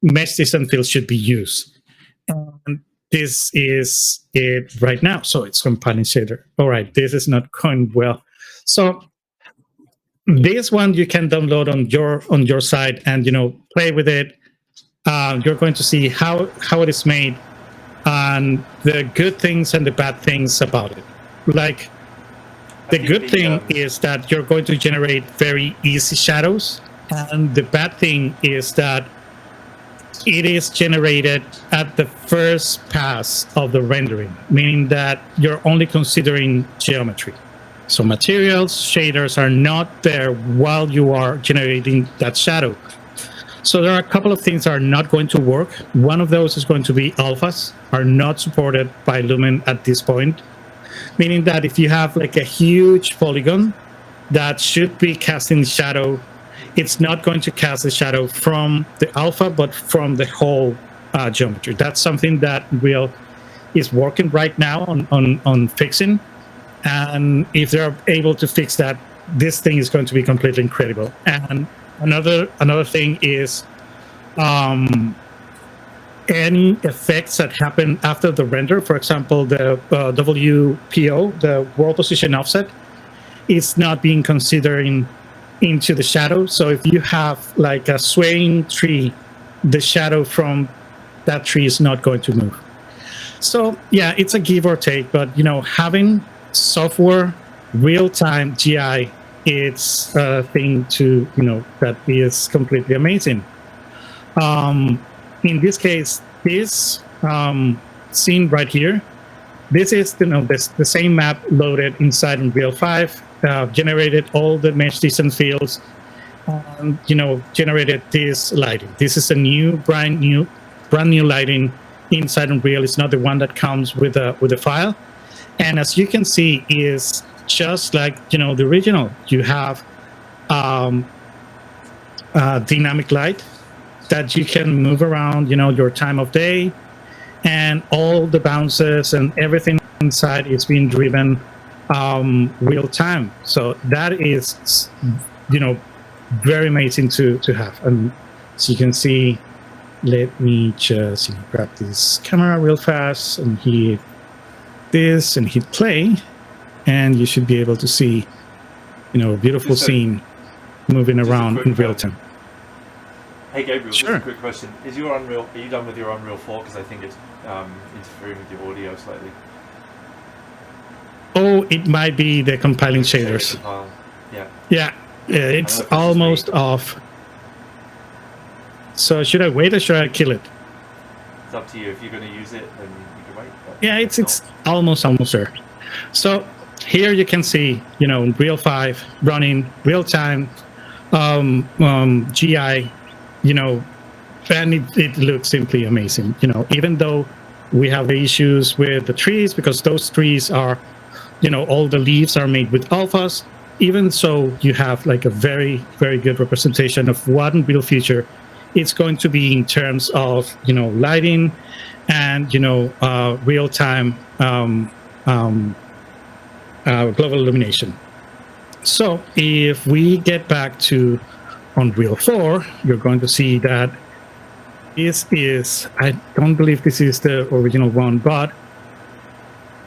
mesh distance fields should be used. And this is it right now. So it's compiling shader. All right, this is not going well. So this one you can download on your side and play with it. You're going to see how it is made and the good things and the bad things about it. Like, the good thing is that you're going to generate very easy shadows, and the bad thing is that it is generated at the first pass of the rendering, meaning that you're only considering geometry. So materials, shaders are not there while you are generating that shadow. So there are a couple of things that are not going to work. One of those is going to be alphas are not supported by Lumen at this point, meaning that if you have like a huge polygon that should be casting shadow, it's not going to cast the shadow from the alpha, but from the whole geometry. That's something that Unreal is working right now on fixing. And if they're able to fix that, this thing is going to be completely incredible. And another thing is any effects that happen after the render, for example, the WPO, the world position offset, is not being considered into the shadow. So if you have like a swaying tree, the shadow from that tree is not going to move. So yeah, it's a give or take, but having software real-time GI, it's a thing to that is completely amazing. In this case, this scene right here, this is the same map loaded inside Unreal 5, generated all the mesh distance fields, generated this lighting. This is a brand new lighting inside Unreal. It's not the one that comes with a file. And as you can see, is just like the original. You have dynamic light that you can move around, your time of day, and all the bounces and everything inside is being driven real time. So that is very amazing to have. And as you can see, let me just grab this camera real fast and hit this and hit play, and you should be able to see a beautiful scene moving around in real time. Hey Gabriel, sure. Just a quick question. Are you done with your Unreal 4? Because I think it's interfering with your audio slightly. Oh, it might be the compiling shaders. Yeah, it's almost off. So should I wait or should I kill it? It's up to you. If you're going to use it, then you can wait. Yeah, it's almost there. So here you can see, Unreal 5 running real time GI, and it looks simply amazing. Even though we have the issues with the trees, because those trees are, all the leaves are made with alphas. Even so, you have like a very, very good representation of what Unreal Future it's going to be in terms of lighting and real time global illumination. So if we get back to Unreal 4, you're going to see that this is, I don't believe this is the original one, but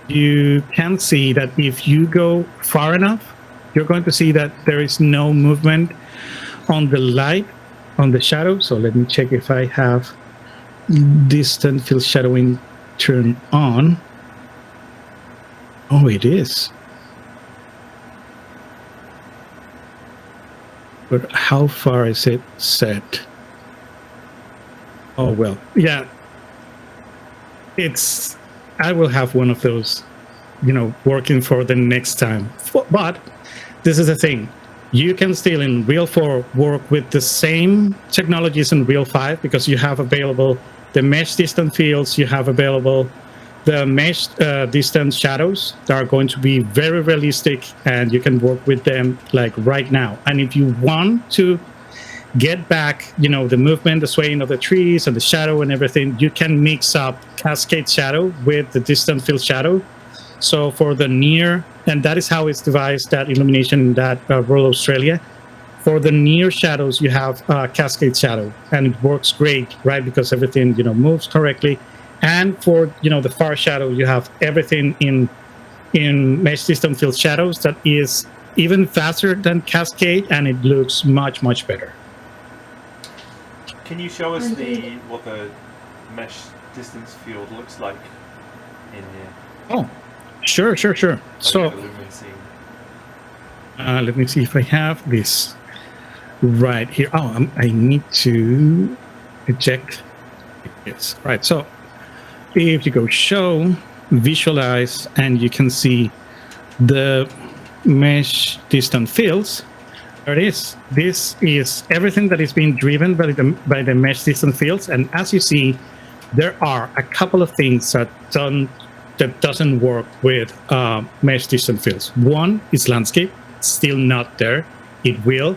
you can see that if you go far enough, you're going to see that there is no movement on the light, on the shadow. So let me check if I have distant field shadowing turned on. Oh, it is. But how far is it set? Oh, well, yeah. I will have one of those, working for the next time. But this is the thing. You can still in Real 4 work with the same technologies in Real 5 because you have available the mesh distant fields, you have available the mesh distant shadows that are going to be very realistic, and you can work with them like right now. And if you want to get back, the movement, the swaying of the trees and the shadow and everything, you can mix up cascade shadow with the distant field shadow. So for the near, and that is how it's devised, that illumination in that rural Australia. For the near shadows, you have cascade shadow, and it works great, right? Because everything, moves correctly. And for, the far shadow, you have everything in mesh distant field shadows that is even faster than cascade, and it looks much, much better. Can you show us what the mesh distance field looks like in here? Oh, sure. So let me see if I have this right here. Oh, I need to eject this. Right. So if you go show, visualize, and you can see the mesh distant fields, there it is. This is everything that is being driven by the mesh distant fields. And as you see, there are a couple of things that doesn't work with mesh distant fields. One is landscape, still not there. It will.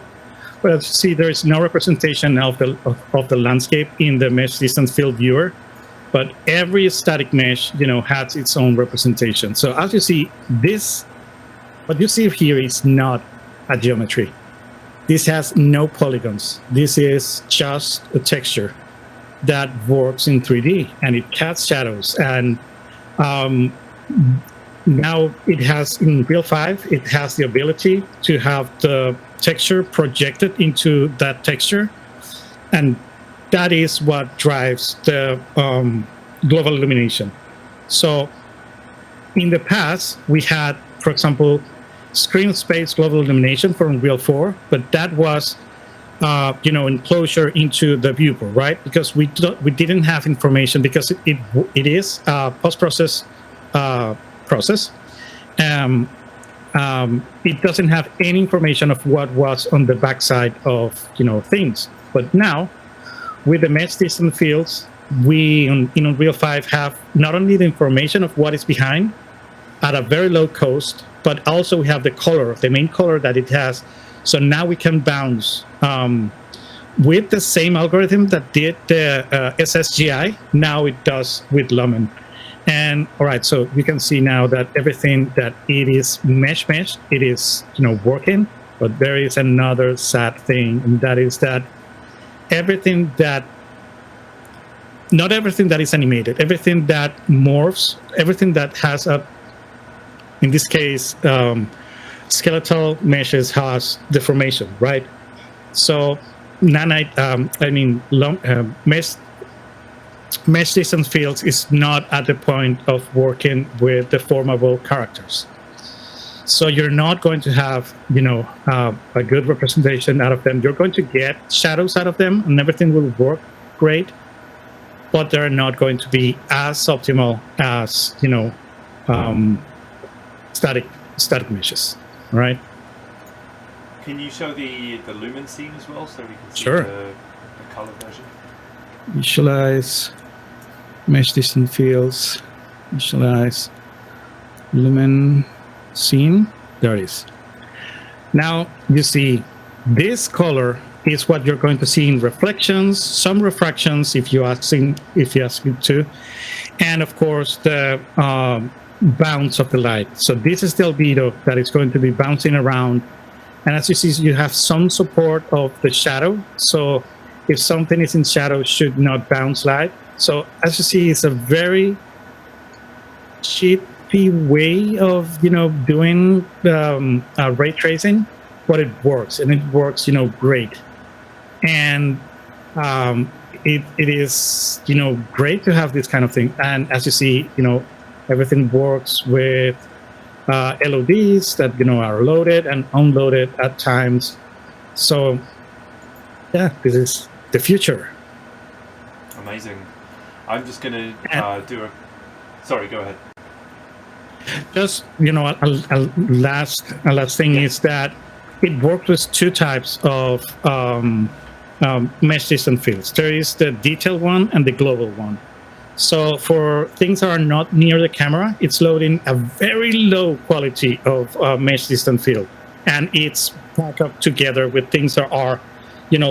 But as you see, there is no representation of the landscape in the mesh distance field viewer. But every static mesh, has its own representation. So as you see, what you see here is not a geometry. This has no polygons. This is just a texture that works in 3D, and it casts shadows. And now it has, in Real 5, it has the ability to have the texture projected into that texture. And that is what drives the global illumination. So in the past, we had, for example, screen space global illumination for Unreal 4, but that was enclosure into the viewport, right? Because we didn't have information, because it is a post-process process. It doesn't have any information of what was on the backside of things. But now, with the mesh distant fields, we in Unreal 5 have not only the information of what is behind at a very low cost, but also we have the color, the main color that it has. So now we can bounce with the same algorithm that did the SSGI. Now it does with Lumen. And all right, so you can see now that everything that it is mesh, it is working. But there is another sad thing, and that is that not everything that is animated, everything that morphs, everything that has in this case, skeletal meshes has deformation, right? So Nanite, mesh distance fields is not at the point of working with deformable characters. So you're not going to have, a good representation out of them. You're going to get shadows out of them, and everything will work great, but they're not going to be as optimal as, static meshes, right? Can you show the Lumen scene as well, so we can see Sure. the color version? Visualize mesh distant fields, visualize Lumen scene. There it is. Now you see this color is what you're going to see in reflections, some refractions if you ask it to, and of course the bounce of the light. So this is the albedo that is going to be bouncing around, and as you see, you have some support of the shadow. So if something is in shadow, it should not bounce light. So as you see, it's a very cheapy way of doing ray tracing, but it works, and it works great. And it is great to have this kind of thing. And as you see, everything works with LODs that are loaded and unloaded at times. So yeah, this is the future. Amazing. I'm just gonna do a. Sorry, go ahead. Just a last thing is that it works with two types of mesh distant fields. There is the detail one and the global one. So for things that are not near the camera, it's loading a very low quality of mesh distant field, and it's back up together with things that are,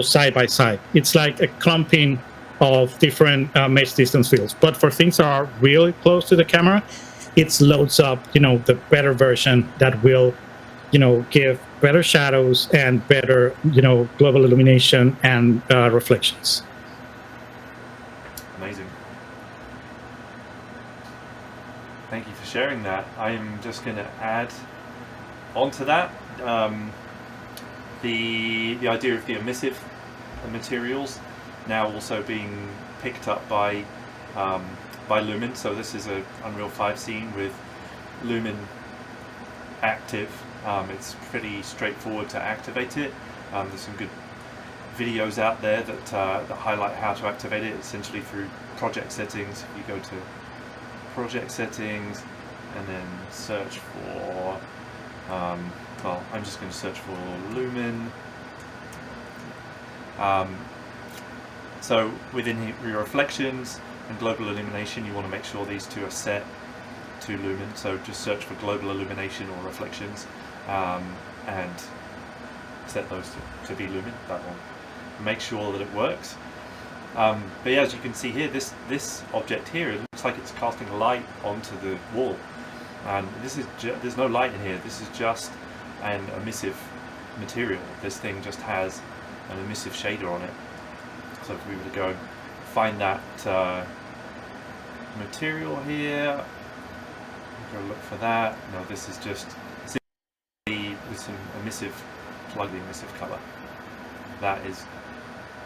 side by side. It's like a clumping of different mesh distance fields. But for things that are really close to the camera, it loads up, the better version that will, give better shadows and better, global illumination and reflections. Amazing. Thank you for sharing that. I'm just going to add onto that the idea of the emissive materials now also being picked up by Lumen. So this is a Unreal 5 scene with Lumen active. It's pretty straightforward to activate it. There's some good videos out there that highlight how to activate it, essentially through project settings. If you go to project settings and then search for Well, I'm just going to search for Lumen. So within your reflections and global illumination, you want to make sure these two are set to Lumen. So just search for global illumination or reflections, and set those to be Lumen. That will make sure that it works. But yeah, as you can see here, this object here, it looks like it's casting light onto the wall. And this is there's no light in here. This is just an emissive material. This thing just has an emissive shader on it. So if we were to go find that material here, go look for that. No, this is just with some emissive, plug the emissive color. That is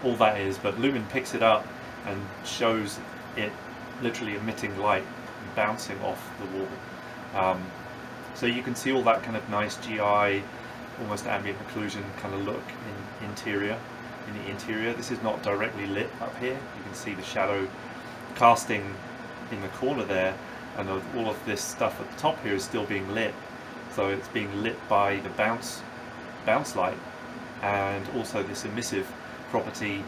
all that is. But Lumen picks it up and shows it literally emitting light, bouncing off the wall. So you can see all that kind of nice GI, almost ambient occlusion kind of look in the interior. This is not directly lit up here. You can see the shadow casting in the corner there, and all of this stuff at the top here is still being lit. So it's being lit by the bounce light, and also this emissive property,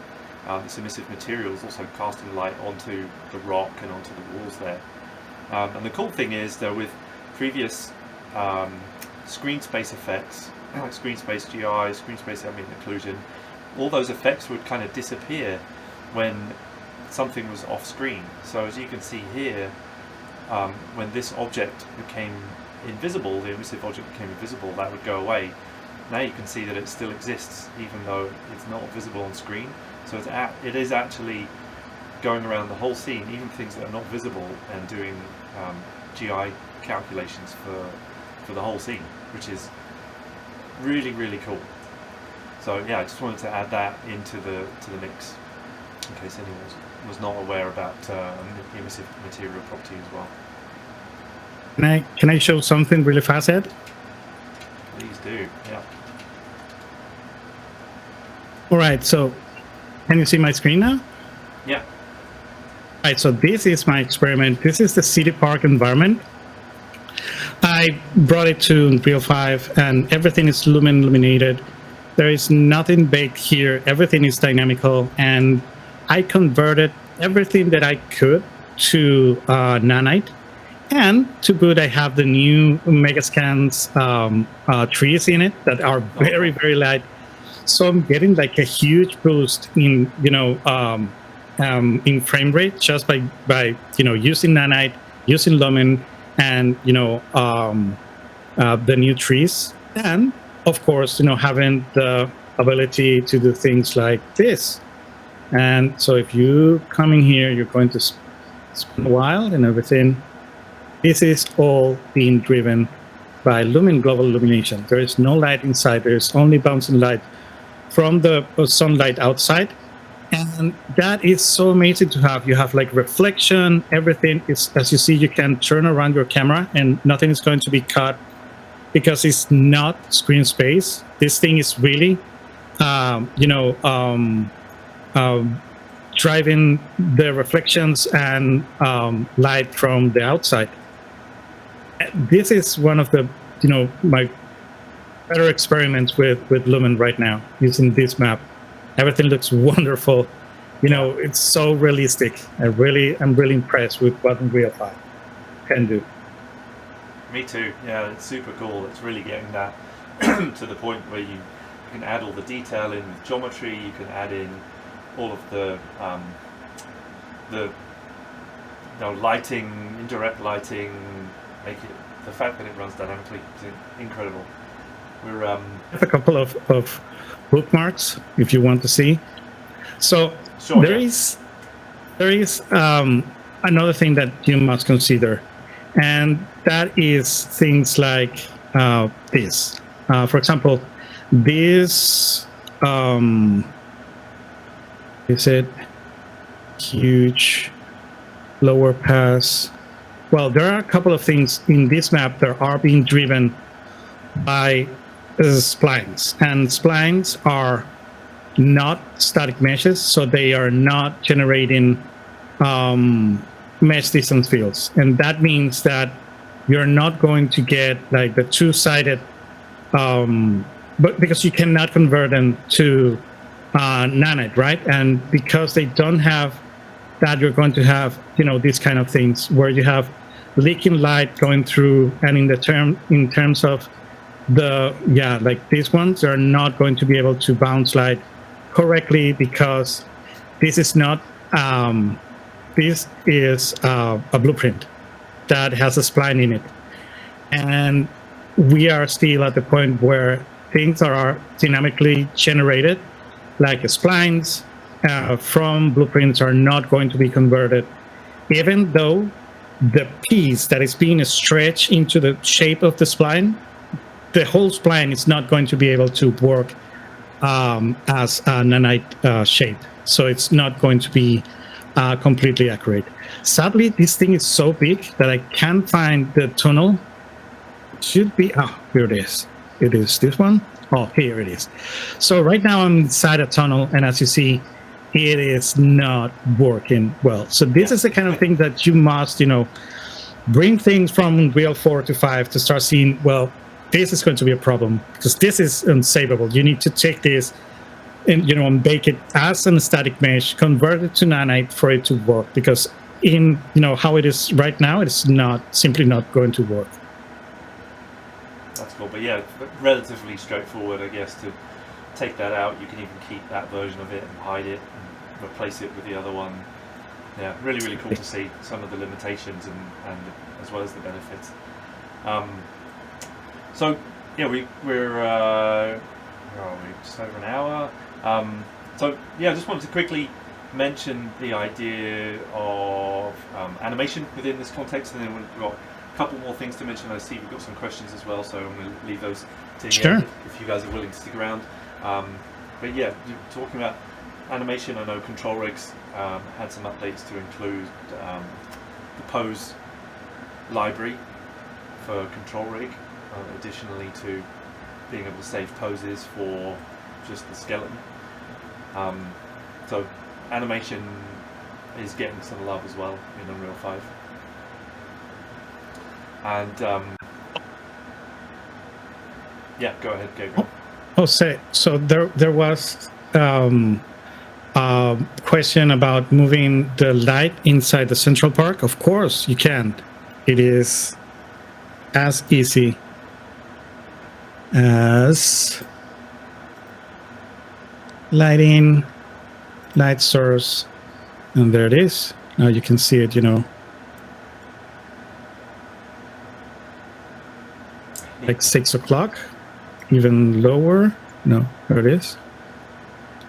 this emissive material is also casting light onto the rock and onto the walls there. And the cool thing is, though, with previous screen space effects, like screen space GI, screen space ambient occlusion, all those effects would kind of disappear when something was off screen. So as you can see here, when this object became invisible, the emissive object became invisible, that would go away. Now you can see that it still exists, even though it's not visible on screen. So it is actually going around the whole scene, even things that are not visible, and doing GI calculations for the whole scene, which is really, really cool. So yeah, I just wanted to add that into the mix, in case anyone was not aware about emissive material property as well. Can I show something really fast, Ed? Please do, yeah. All right, so can you see my screen now? Yeah. All right, so this is my experiment. This is the city park environment. I brought it to Unreal 5, and everything is Lumen illuminated. There is nothing baked here. Everything is dynamical, and I converted everything that I could to Nanite. And to boot, I have the new Megascans trees in it that are very, very light. So I'm getting like a huge boost in, in frame rate just by using Nanite, using Lumen, and the new trees, and of course having the ability to do things like this. And so if you come in here, you're going to spend a while and everything. This is all being driven by Lumen global illumination. There is no light inside. There's only bouncing light from the sunlight outside. And that is so amazing to have. You have like reflection, everything is, as you see, you can turn around your camera and nothing is going to be cut because it's not screen space. This thing is really, driving the reflections and light from the outside. This is one of the, my better experiments with Lumen right now, using this map. Everything looks wonderful. It's so realistic. I'm really impressed with what Unreal 5 can do. Me too. Yeah, it's super cool. It's really getting that to the point where you can add all the detail in with geometry. You can add in all of the lighting, indirect lighting. Make it, the fact that it runs dynamically is incredible. We're I have a couple of bookmarks if you want to see. So sure, there is another thing that you must consider, and that is things like this. For example, this is it huge lower pass. Well, there are a couple of things in this map that are being driven by splines, and splines are not static meshes, so they are not generating mesh distance fields, and that means that you're not going to get like the two-sided but because you cannot convert them to Nanite, right? And because they don't have that, you're going to have, these kind of things where you have leaking light going through, and in terms of like these ones are not going to be able to bounce light correctly, because this is not this is a blueprint that has a spline in it, and we are still at the point where things are dynamically generated, like splines from blueprints are not going to be converted, even though the piece that is being stretched into the shape of the spline, the whole spline is not going to be able to work as a nanite shape. So it's not going to be completely accurate. Sadly, this thing is so big that I can't find the tunnel. It should be, here it is. It is this one. Oh, here it is. So right now I'm inside a tunnel, and as you see, it is not working well. So this is the kind of thing that you must, bring things from Unreal 4 to 5 to start seeing, well, this is going to be a problem because this is unsavable. You need to take this and, and bake it as a static mesh, convert it to Nanite for it to work, because in, how it is right now, it's simply not going to work. That's cool, but yeah, relatively straightforward, I guess, to take that out. You can even keep that version of it and hide it and replace it with the other one. Yeah, really, really cool to see some of the limitations and as well as the benefits. So yeah, we're where are we? Just over an hour. So yeah, I just wanted to quickly mention the idea of animation within this context, and then we've got a couple more things to mention. I see we've got some questions as well, so I'm going to leave those to the end if you guys are willing to stick around. But yeah, talking about animation, I know Control Rigs had some updates to include the pose library for Control Rig, additionally to being able to save poses for just the skeleton. So animation is getting some love as well in Unreal 5. And yeah, go ahead, Gabriel. So there was a question about moving the light inside the Central Park. Of course you can. It is as easy as lighting, light source, and there it is. Now you can see it, like 6 o'clock, even lower. No, there it is.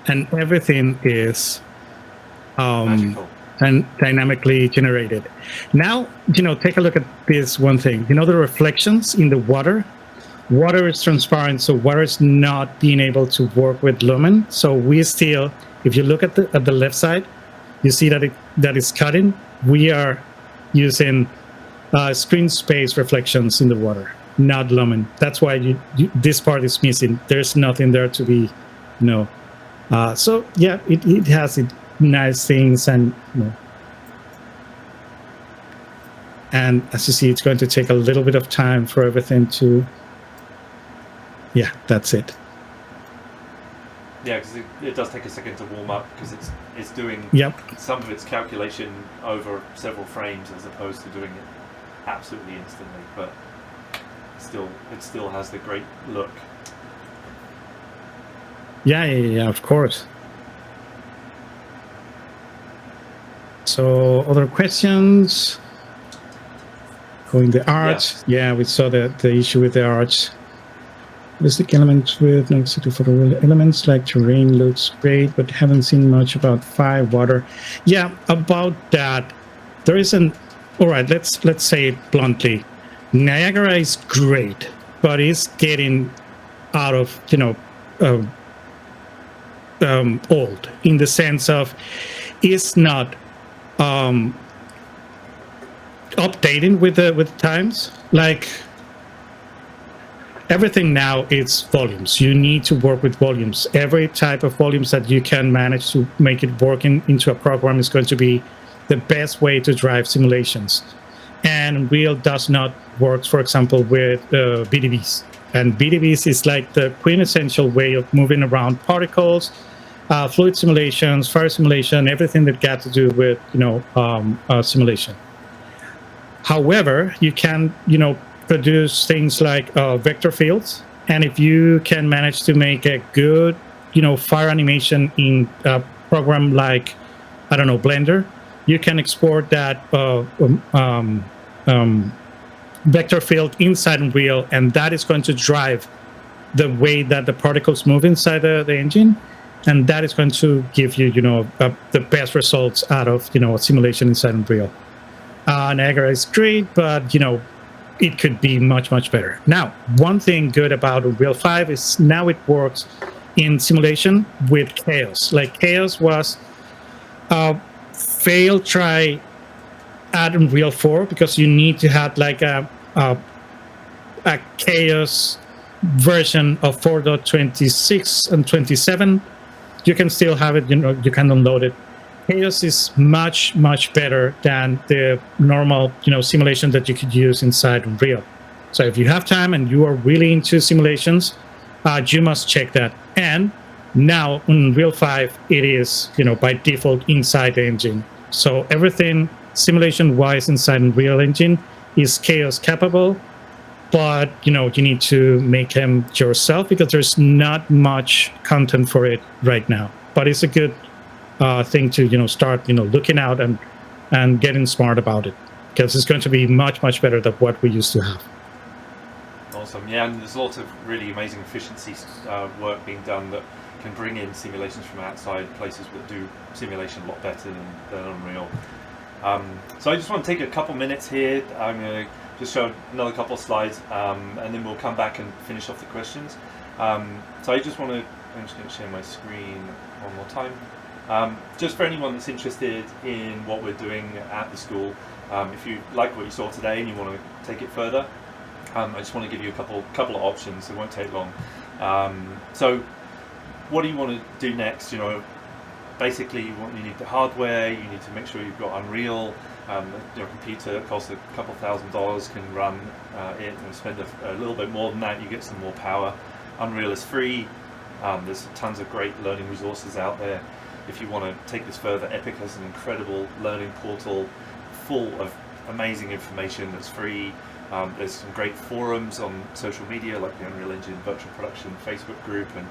And everything is and dynamically generated. Now, take a look at this one thing. The reflections in the water. Water is transparent, so water is not being able to work with Lumen. So we still, if you look at the left side, you see that it's cutting. We are using screen space reflections in the water, not Lumen. That's why this part is missing. There's nothing there to be, so yeah, it has nice things, and and as you see, it's going to take a little bit of time for everything to. Yeah, that's it. Yeah, because it does take a second to warm up, because it's doing some of its calculation over several frames as opposed to doing it absolutely instantly, but it still has the great look. Yeah, of course. So other questions? Going the arch. Yeah, we saw the issue with the arch. Basic elements with no city for the real elements like terrain looks great, but haven't seen much about 5 water. Yeah, about that, there isn't. All right, let's say it bluntly. Niagara is great, but it's getting out of old, in the sense of it's not updating with the times. Like everything now is volumes. You need to work with volumes. Every type of volumes that you can manage to make it work into a program is going to be the best way to drive simulations. And Unreal does not work, for example, with BDBs. And BDVs is like the quintessential way of moving around particles, fluid simulations, fire simulation, everything that got to do with simulation. However, you can produce things like vector fields, and if you can manage to make a good fire animation in a program like, I don't know, Blender, you can export that vector field inside Unreal, and that is going to drive the way that the particles move inside the engine, and that is going to give you the best results out of a simulation inside Unreal. Niagara is great, but it could be much better. Now, one thing good about Unreal 5 is now it works in simulation with chaos. Like, chaos was a failed try at Unreal 4 because you need to have like a chaos version of 4.26 and 27. You can still have it, you can download it. Chaos is much better than the normal simulation that you could use inside Unreal. So if you have time and you are really into simulations, you must check that. And now in Unreal 5, it is by default inside the engine. So everything simulation wise inside Unreal Engine is chaos capable, but you need to make them yourself because there's not much content for it right now. But it's a good thing to start looking out and getting smart about it, because it's going to be much better than what we used to have. Awesome. Yeah, and there's lots of really amazing efficiency work being done that can bring in simulations from outside places that do simulation a lot better than Unreal. So I just want to take a couple minutes here. I'm going to just show another couple of slides, and then we'll come back and finish off the questions. So I just want to, I'm just going to share my screen one more time. Just for anyone that's interested in what we're doing at the school, if you like what you saw today and you want to take it further, I just want to give you a couple of options. It won't take long. So what do you want to do next? Basically you need the hardware, you need to make sure you've got Unreal. Your computer costs a couple $1,000, can run it, and spend a little bit more than that, you get some more power. Unreal is free. There's tons of great learning resources out there. If you want to take this further, Epic has an incredible learning portal full of amazing information that's free. There's some great forums on social media like the Unreal Engine Virtual Production Facebook group, and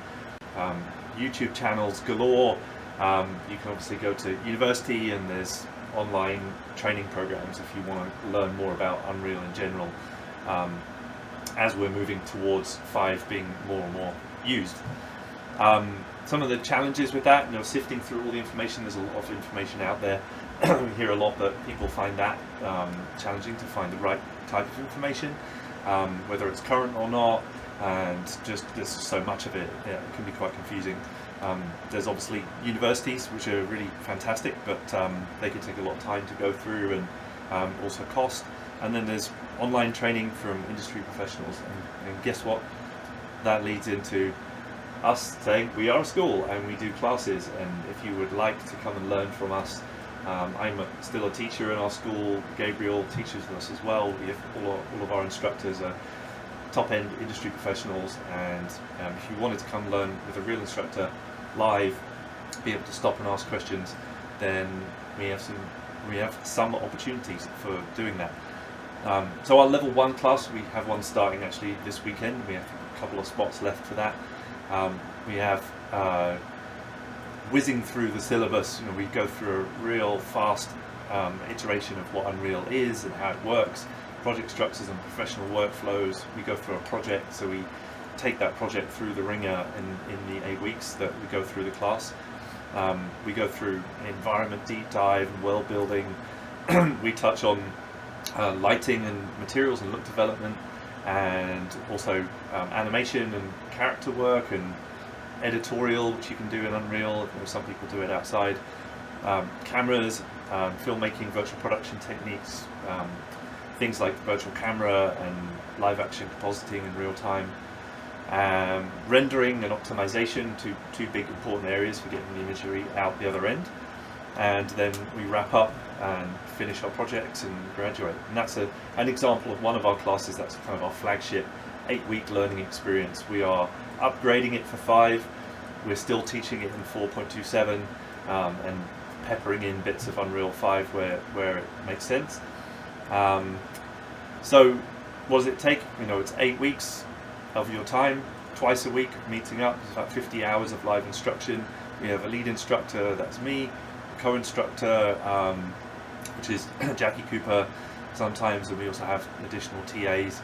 YouTube channels galore. You can obviously go to university, and there's online training programs if you want to learn more about Unreal in general, as we're moving towards 5 being more and more used. Some of the challenges with that, sifting through all the information. There's a lot of information out there. We hear a lot that people find that challenging to find the right type of information, whether it's current or not, and just there's so much of it, it can be quite confusing. There's obviously universities, which are really fantastic, but they can take a lot of time to go through, and also cost. And then there's online training from industry professionals, and guess what? That leads into us saying we are a school and we do classes, and if you would like to come and learn from us, I'm still a teacher in our school. Gabriel teaches us as well. We have all of our instructors are top-end industry professionals, and if you wanted to come learn with a real instructor live, be able to stop and ask questions, then we have some opportunities for doing that. So our level 1 class, we have one starting actually this weekend. We have a couple of spots left for that. We have whizzing through the syllabus. We go through a real fast iteration of what Unreal is and how it works, project structures and professional workflows. We go through a project, so we take that project through the ringer in the 8 weeks that we go through the class. We go through environment deep dive and world building. We touch on lighting and materials and look development, and also animation and character work and editorial, which you can do in Unreal. Some people do it outside. Cameras, filmmaking, virtual production techniques, things like virtual camera and live action compositing in real time. Rendering and optimization, two big important areas for getting the imagery out the other end. And then we wrap up and finish our projects and graduate. And that's an example of one of our classes. That's kind of our flagship 8-week learning experience. We are upgrading it for 5. We're still teaching it in 4.27 and peppering in bits of Unreal 5 where it makes sense. So what does it take? It's 8 weeks of your time, twice a week meeting up. It's about 50 hours of live instruction. We have a lead instructor, that's me, a co-instructor, which is Jackie Cooper sometimes, and we also have additional TAs.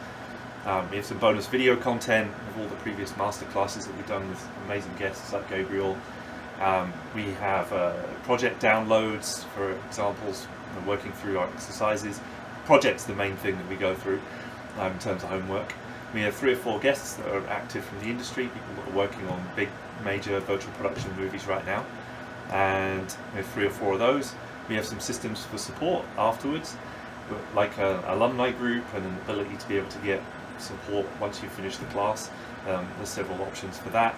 We have some bonus video content of all the previous masterclasses that we've done with amazing guests like Gabriel. We have project downloads for examples, working through our exercises. Project's the main thing that we go through in terms of homework. We have 3 or 4 guests that are active from the industry, people that are working on big major virtual production movies right now, and we have 3 or 4 of those. We have some systems for support afterwards, like an alumni group and an ability to be able to get support once you finish the class. There's several options for that,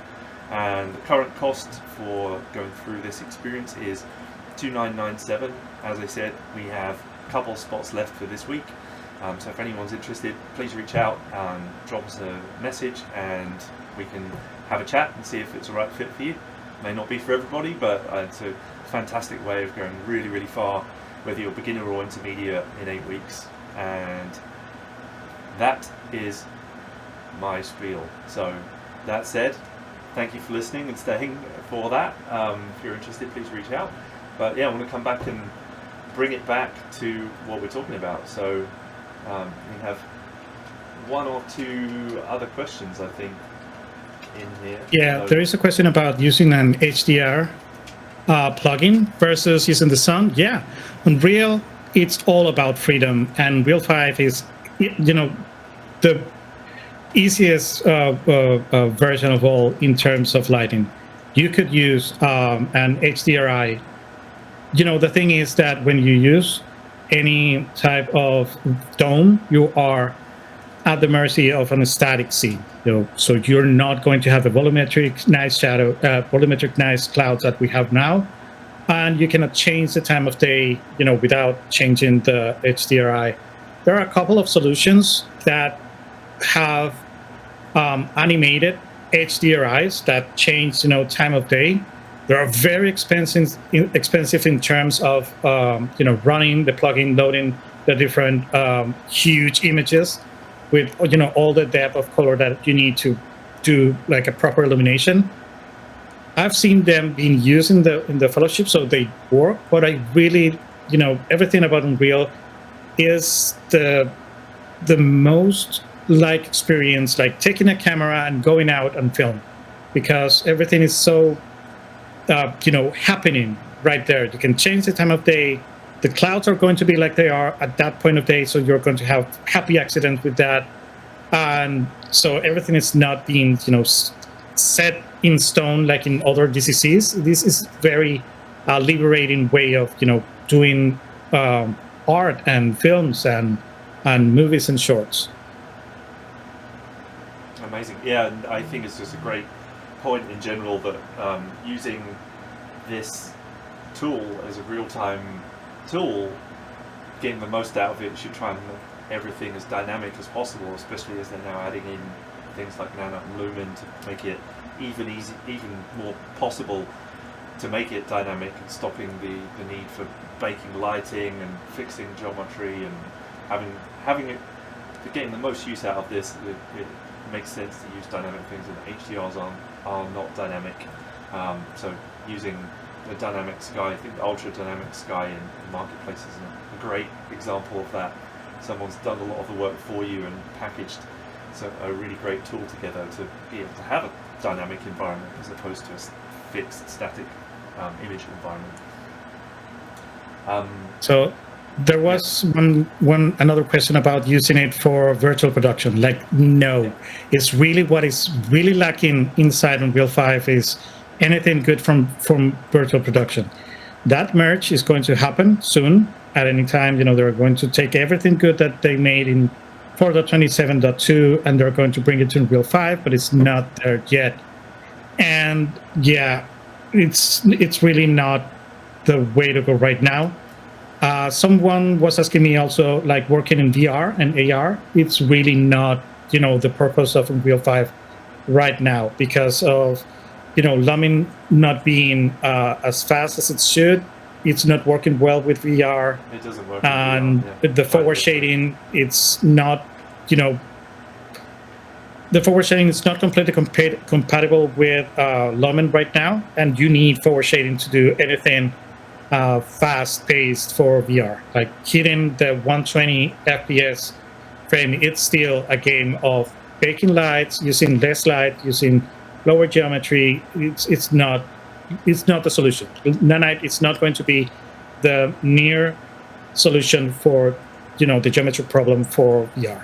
and the current cost for going through this experience is $2,997. As I said, we have a couple spots left for this week, so if anyone's interested, please reach out and drop us a message and we can have a chat and see if it's a right fit for you. May not be for everybody, but it's a fantastic way of going really, really far, whether you're beginner or intermediate, in 8 weeks. And that is my spiel. So that said, thank you for listening and staying for that. If you're interested, please reach out. But yeah, I want to come back and bring it back to what we're talking about. So we have 1 or 2 other questions, I think, in here. Yeah, so, there is a question about using an HDR plugin versus using the sound. Yeah, Unreal, it's all about freedom, and Unreal 5 is, the easiest version of all in terms of lighting. You could use an HDRI. The thing is that when you use any type of dome, you are at the mercy of a static scene. So you're not going to have the volumetric nice shadow, volumetric nice clouds that we have now, and you cannot change the time of day, without changing the HDRI. There are a couple of solutions that have animated HDRIs that change, time of day. They are very expensive in terms of, running the plugin, loading the different huge images with, all the depth of color that you need to do like a proper illumination. I've seen them being used in the fellowship, so they work. But I really, everything about Unreal is the most like experience, like taking a camera and going out and film, because everything is so, happening right there. You can change the time of day. The clouds are going to be like they are at that point of day, so you're going to have happy accidents with that. And so everything is not being, set in stone like in other DCCs. This is very liberating way of, doing art and films and movies and shorts. Amazing. Yeah, and I think it's just a great point in general that using this tool as a real-time tool, getting the most out of it, you should try and make everything as dynamic as possible, especially as they're now adding in things like Nanite and Lumen to make it even more possible to make it dynamic, and stopping the need for baking lighting and fixing geometry, and having it, getting the most use out of this. It makes sense to use dynamic things, and HDRs are not dynamic. So using the dynamic sky, I think the ultra dynamic sky in Marketplace is a great example of that. Someone's done a lot of the work for you and packaged a really great tool together to be able to have a dynamic environment as opposed to a fixed static image environment. So there was another question about using it for virtual production. Like, no, it's really what is really lacking inside Unreal 5 is anything good from virtual production. That merge is going to happen soon. At any time, they're going to take everything good that they made in 4.27.2 and they're going to bring it to Unreal 5, but it's not there yet. And yeah, it's really not the way to go right now. Someone was asking me also, like, working in VR and AR, it's really not the purpose of Unreal 5 right now because of Lumen not being as fast as it should. It's not working well with VR. It doesn't work. And VR, with the forward shading, it's not, the forward shading is not completely compatible with Lumen right now, and you need forward shading to do anything fast-paced for VR. Like hitting the 120 FPS frame, it's still a game of baking lights, using less light, using lower geometry. It's not the solution. Nanite is not going to be the near solution for the geometry problem for VR.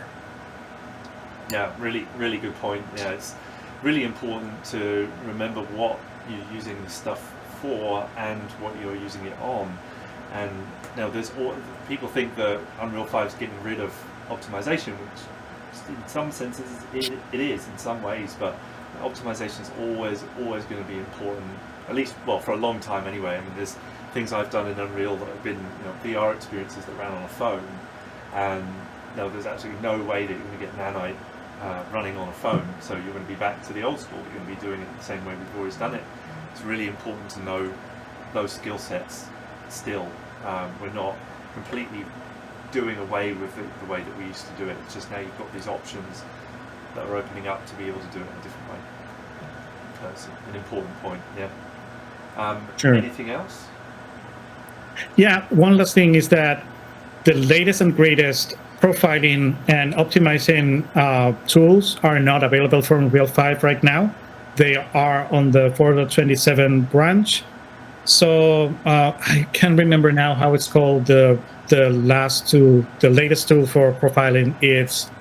Yeah, really good point. Yeah, it's really important to remember what you're using the stuff for and what you're using it on. And now people think that Unreal 5 is getting rid of optimization, which in some senses it is in some ways, but optimization is always going to be important, at least, well, for a long time anyway. I mean, there's things I've done in Unreal that have been VR experiences that ran on a phone, and there's actually no way that you're going to get Nanite running on a phone, so you're going to be back to the old school. You're going to be doing it the same way we've always done it. It's really important to know those skill sets still. We're not completely doing away with the way that we used to do it. It's just now you've got these options that are opening up to be able to do it in a different way. That's an important point, yeah. Sure. Anything else? Yeah, one last thing is that the latest and greatest profiling and optimizing tools are not available for Unreal 5 right now. They are on the 4.27 branch. So I can't remember now how it's called. The latest tool for profiling. It's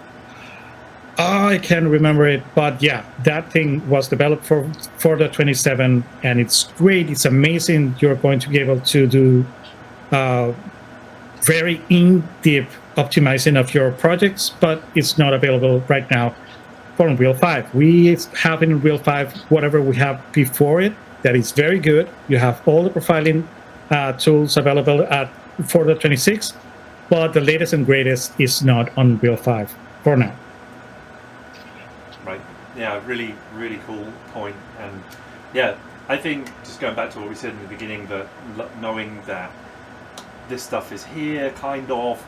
I can't remember it, but yeah, that thing was developed for 4.27, and it's great. It's amazing. You're going to be able to do very in-depth optimizing of your projects, but it's not available right now for Unreal 5. We have in Unreal 5 whatever we have before it. That is very good. You have all the profiling tools available at 4.26, but the latest and greatest is not on Unreal 5 for now. Right. Yeah, really cool point. And yeah, I think just going back to what we said in the beginning, that knowing that this stuff is here, kind of,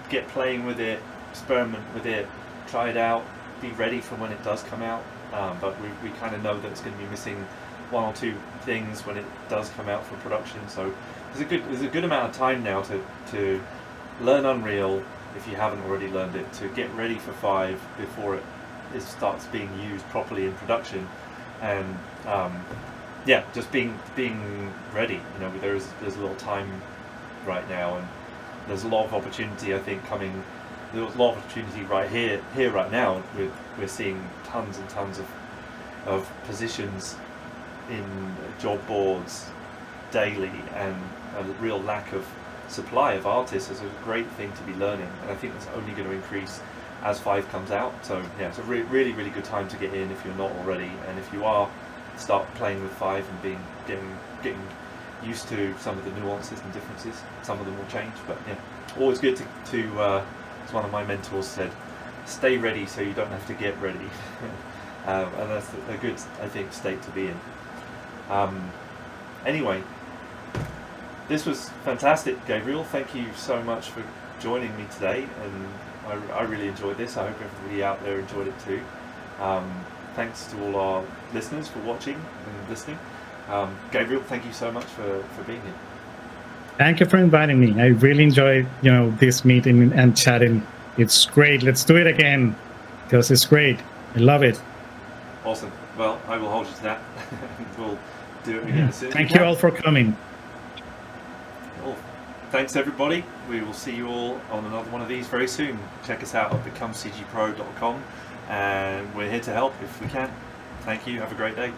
get playing with it, experiment with it, try it out, be ready for when it does come out. But we kind of know that it's going to be missing one or two things when it does come out for production. So there's a good amount of time now to learn Unreal if you haven't already learned it, to get ready for 5 before it starts being used properly in production, and yeah, just being ready. There's a little time right now, and there's a lot of opportunity, I think, coming. There's a lot of opportunity right here right now. We're seeing tons and tons of positions in job boards daily, and a real lack of supply of artists is a great thing to be learning, and I think that's only going to increase as 5 comes out. So yeah, it's a really good time to get in if you're not already, and if you are, start playing with 5 and getting used to some of the nuances and differences. Some of them will change, but yeah, always good to as one of my mentors said, stay ready so you don't have to get ready. And that's a good, I think, state to be in. Anyway, this was fantastic, Gabriel. Thank you so much for joining me today, and I really enjoyed this. I hope everybody out there enjoyed it too. Thanks to all our listeners for watching and listening. Gabriel, thank you so much for being here. Thank you for inviting me. I really enjoyed this meeting and chatting. It's great. Let's do it again, because it's great. I love it. Awesome. Well, I will hold you to that. We'll do it again soon. Thank you all for coming. Well, thanks everybody. We will see you all on another one of these very soon. Check us out at becomecgpro.com, and we're here to help if we can. Thank you. Have a great day.